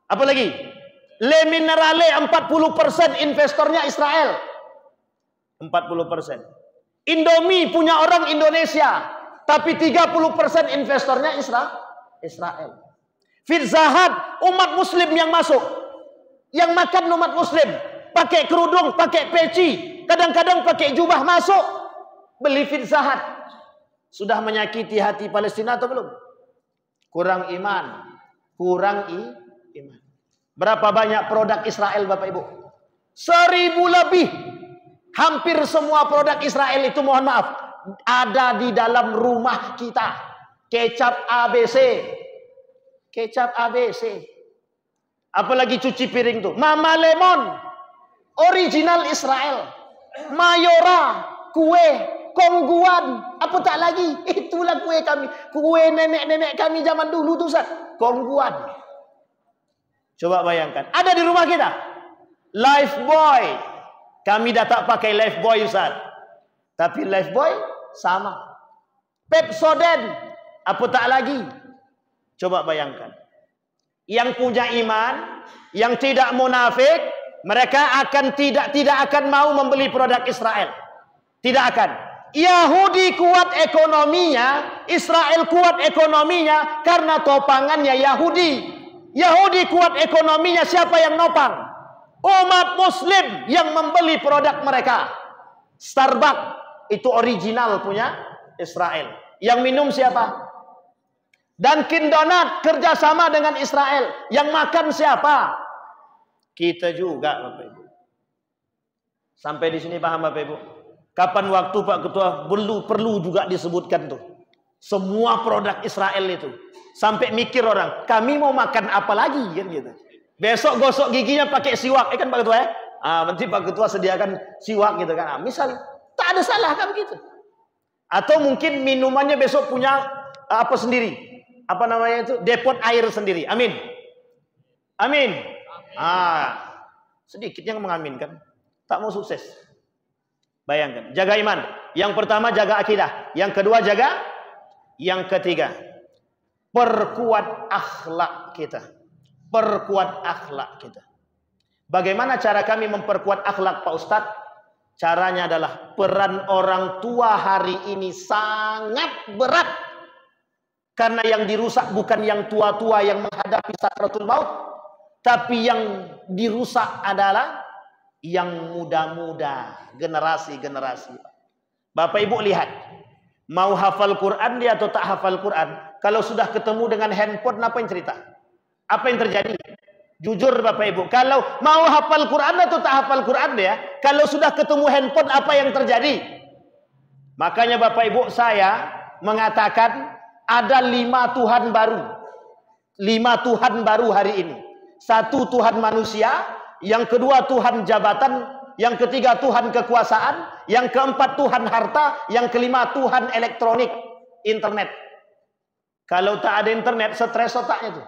Apa lagi? Le Minerale 40% investornya Israel. 40%. Indomie punya orang Indonesia, tapi 30% investornya Israel. Pizza Hut umat muslim yang masuk. Yang makan umat muslim. pakai kerudung, pakai peci, kadang-kadang pakai jubah masuk, beli Pizza Hut. Sudah menyakiti hati Palestina atau belum? Kurang iman. Kurang iman. Berapa banyak produk Israel Bapak Ibu? 1000 lebih. Hampir semua produk Israel itu, mohon maaf, ada di dalam rumah kita. Kecap ABC. Kecap ABC. Apalagi cuci piring tuh. Mama Lemon. Original Israel. Mayora. Kue. Kongguan. Apa tak lagi? Itulah kue kami. Kue nenek-nenek kami zaman dulu tuh Ustaz. Kongguan. Coba bayangkan. Ada di rumah kita. Lifebuoy. Kami dah tak pakai Lifebuoy Ustaz. Tapi Lifebuoy sama. Pepsodent. Apa tak lagi? Coba bayangkan. Yang punya iman, yang tidak munafik, mereka akan tidak akan mau membeli produk Israel. Tidak akan. Yahudi kuat ekonominya, Israel kuat ekonominya karena topangannya Yahudi. Yahudi kuat ekonominya, siapa yang nopang? Umat Muslim yang membeli produk mereka. Starbucks itu original punya Israel. Yang minum siapa? Dunkin Donut kerjasama dengan Israel. Yang makan siapa? Kita juga Bapak Ibu. Sampai di sini paham Bapak Ibu? Kapan waktu Pak Ketua perlu juga disebutkan tuh. Semua produk Israel itu. Sampai mikir orang, kami mau makan apa lagi kan gitu. Besok gosok giginya pakai siwak, kan Pak Ketua ya? Nanti Pak Ketua sediakan siwak gitu kan. Misal, tak ada salah kan gitu. Atau mungkin minumannya besok punya apa sendiri. Apa namanya itu? Depot air sendiri. Amin. Amin. Sedikit yang mengaminkan. Tak mau sukses. Bayangkan. Jaga iman. Yang pertama jaga akidah. Yang kedua jaga. Yang ketiga. Perkuat akhlak kita. Perkuat akhlak kita. Bagaimana cara kami memperkuat akhlak Pak Ustadz? Caranya adalah peran orang tua hari ini sangat berat. Karena yang dirusak bukan yang tua-tua yang menghadapi sakratul maut. Tapi yang dirusak adalah yang muda-muda. Generasi-generasi. Bapak Ibu lihat. Mau hafal Quran dia atau tak hafal Quran. Kalau sudah ketemu dengan handphone, apa yang cerita? Apa yang terjadi? Jujur Bapak Ibu. Kalau mau hafal Quran atau tak hafal Quran dia. Kalau sudah ketemu handphone, apa yang terjadi? Makanya Bapak Ibu saya mengatakan ada 5 Tuhan baru. 5 Tuhan baru hari ini. 1 Tuhan manusia. Yang kedua Tuhan jabatan. Yang ketiga Tuhan kekuasaan. Yang keempat Tuhan harta. Yang kelima Tuhan elektronik. Internet. Kalau tak ada internet, stres otaknya itu.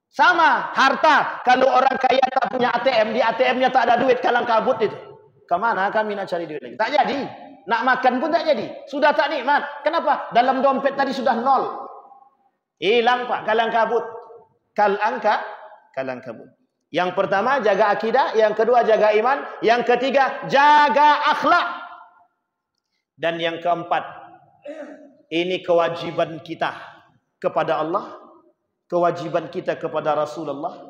Sama harta. Kalau orang kaya tak punya ATM, di ATM-nya tak ada duit, kalang kabut itu. Kemana kami nak cari duit lagi? Tak jadi. Nak makan pun tak jadi. Sudah tak nikmat. Kenapa? Dalam dompet tadi sudah 0. Hilang Pak, kalang kabut. Kalang kabut. Yang pertama jaga akidah, yang kedua jaga iman, yang ketiga jaga akhlak. Dan yang keempat, ini kewajiban kita kepada Allah, kewajiban kita kepada Rasulullah.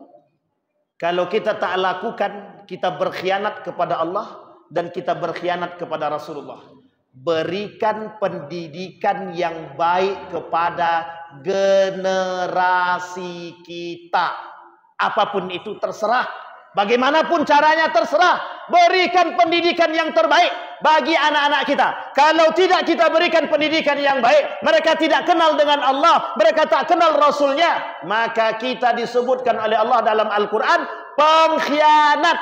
Kalau kita tak lakukan, kita berkhianat kepada Allah dan kita berkhianat kepada Rasulullah. Berikan pendidikan yang baik kepada generasi kita. Apapun itu terserah. Bagaimanapun caranya terserah. Berikan pendidikan yang terbaik bagi anak-anak kita. Kalau tidak kita berikan pendidikan yang baik, mereka tidak kenal dengan Allah, mereka tak kenal Rasulnya, maka kita disebutkan oleh Allah dalam Al-Quran pengkhianat.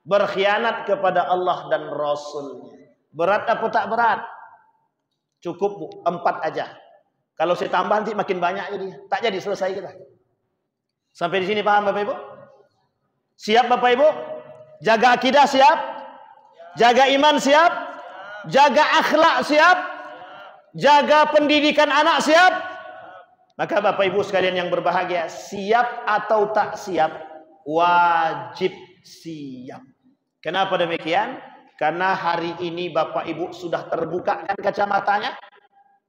Berkhianat kepada Allah dan Rasulnya. Berat apa tak berat? Cukup Bu, 4 aja. Kalau saya tambah nanti makin banyak jadi. Tak jadi selesai kita. Sampai di sini paham Bapak Ibu? Siap Bapak Ibu? Jaga akidah siap? Jaga iman siap? Jaga akhlak siap? Jaga pendidikan anak siap? Maka Bapak Ibu sekalian yang berbahagia, siap atau tak siap? Wajib siap. Kenapa demikian? Karena hari ini Bapak Ibu sudah terbuka kan kacamatanya?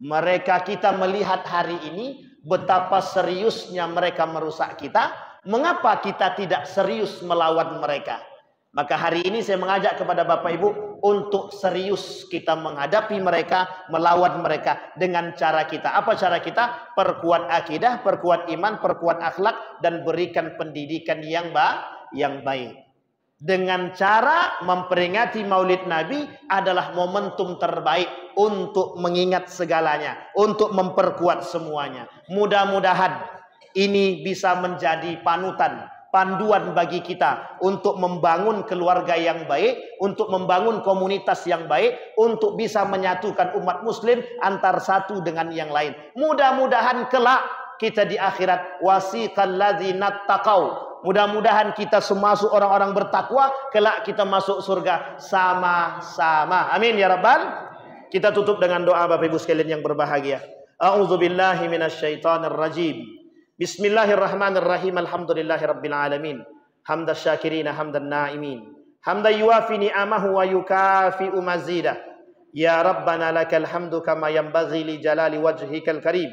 Mereka kita melihat hari ini betapa seriusnya mereka merusak kita. Mengapa kita tidak serius melawan mereka? Maka hari ini saya mengajak kepada Bapak Ibu untuk serius kita menghadapi mereka, melawan mereka dengan cara kita. Apa cara kita? Perkuat akidah, perkuat iman, perkuat akhlak, dan berikan pendidikan yang baik. Dengan cara memperingati Maulid Nabi adalah momentum terbaik untuk mengingat segalanya, untuk memperkuat semuanya. Mudah-mudahan ini bisa menjadi panutan, panduan bagi kita untuk membangun keluarga yang baik, untuk membangun komunitas yang baik, untuk bisa menyatukan umat muslim antar satu dengan yang lain. Mudah-mudahan kelak kita di akhirat wasiqal ladzina taqau. Mudah-mudahan kita semua masuk orang-orang bertakwa, kelak kita masuk surga sama-sama. Amin ya rabbal. Kita tutup dengan doa Bapak Ibu sekalian yang berbahagia. A'udzubillahi minasyaitonir rajim. Bismillahirrahmanirrahim. Alhamdulillahirabbil alamin. Hamdas syakirin hamdan naimin. Hamdan yuwafi ni'amahu wa yukafi'u mazidah. Ya Rabbana lakal hamdu kama yanbaghi li jalali wajhikal karim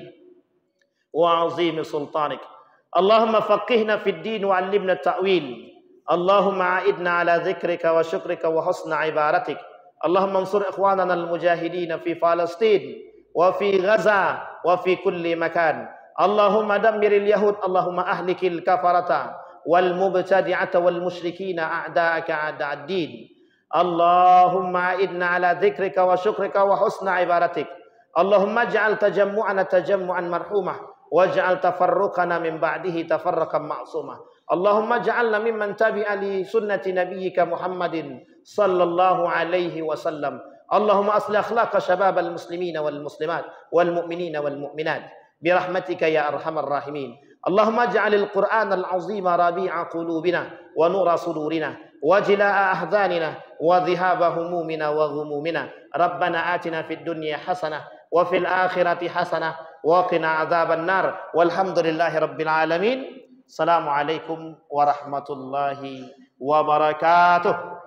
wa 'azimi sultanik. Allahumma faqihna fid din wa 'allimna ta'wil. Allahumma a'idna ala dzikrika wa syukrika wa husna ibadatik. Allahumma ansur ikhwanana al-mujahidin fi Palestin wa fi Gaza wa fi kulli makan. Allahumma dammiril yahud, Allahumma ahlikil kafarata wal mubtadi'ata wal musyrikina a'da'aka a'da'ad din. Allahumma a'idna ala dzikrika wa syukrika wa husna ibadatik. Allahumma ij'al tajammu'ana tajammu'an marhumah waj'al tafarruqana min ba'dihi tafarraqan ma'sumah. Allahumma ij'alna mimman tabi'a li sunnati nabiyyika Muhammadin sallallahu alaihi wasallam. Allahumma aslih akhlaqa shababal muslimina wal muslimat wal mu'minina wal mu'minat birahmatika ya arhamar rahimin. Allahumma ij'alil Qur'anal 'azima rabi'a qulubina wa nura sudurina wa jilaa'a ahzanina wa dhihaba humumina wa ghumumina. Rabbana atina fid dunya hasanah wa fil akhirati hasanah wa qina adzaban nar. Walhamdulillahi rabbil alamin. Assalamualaikum warahmatullahi wabarakatuh.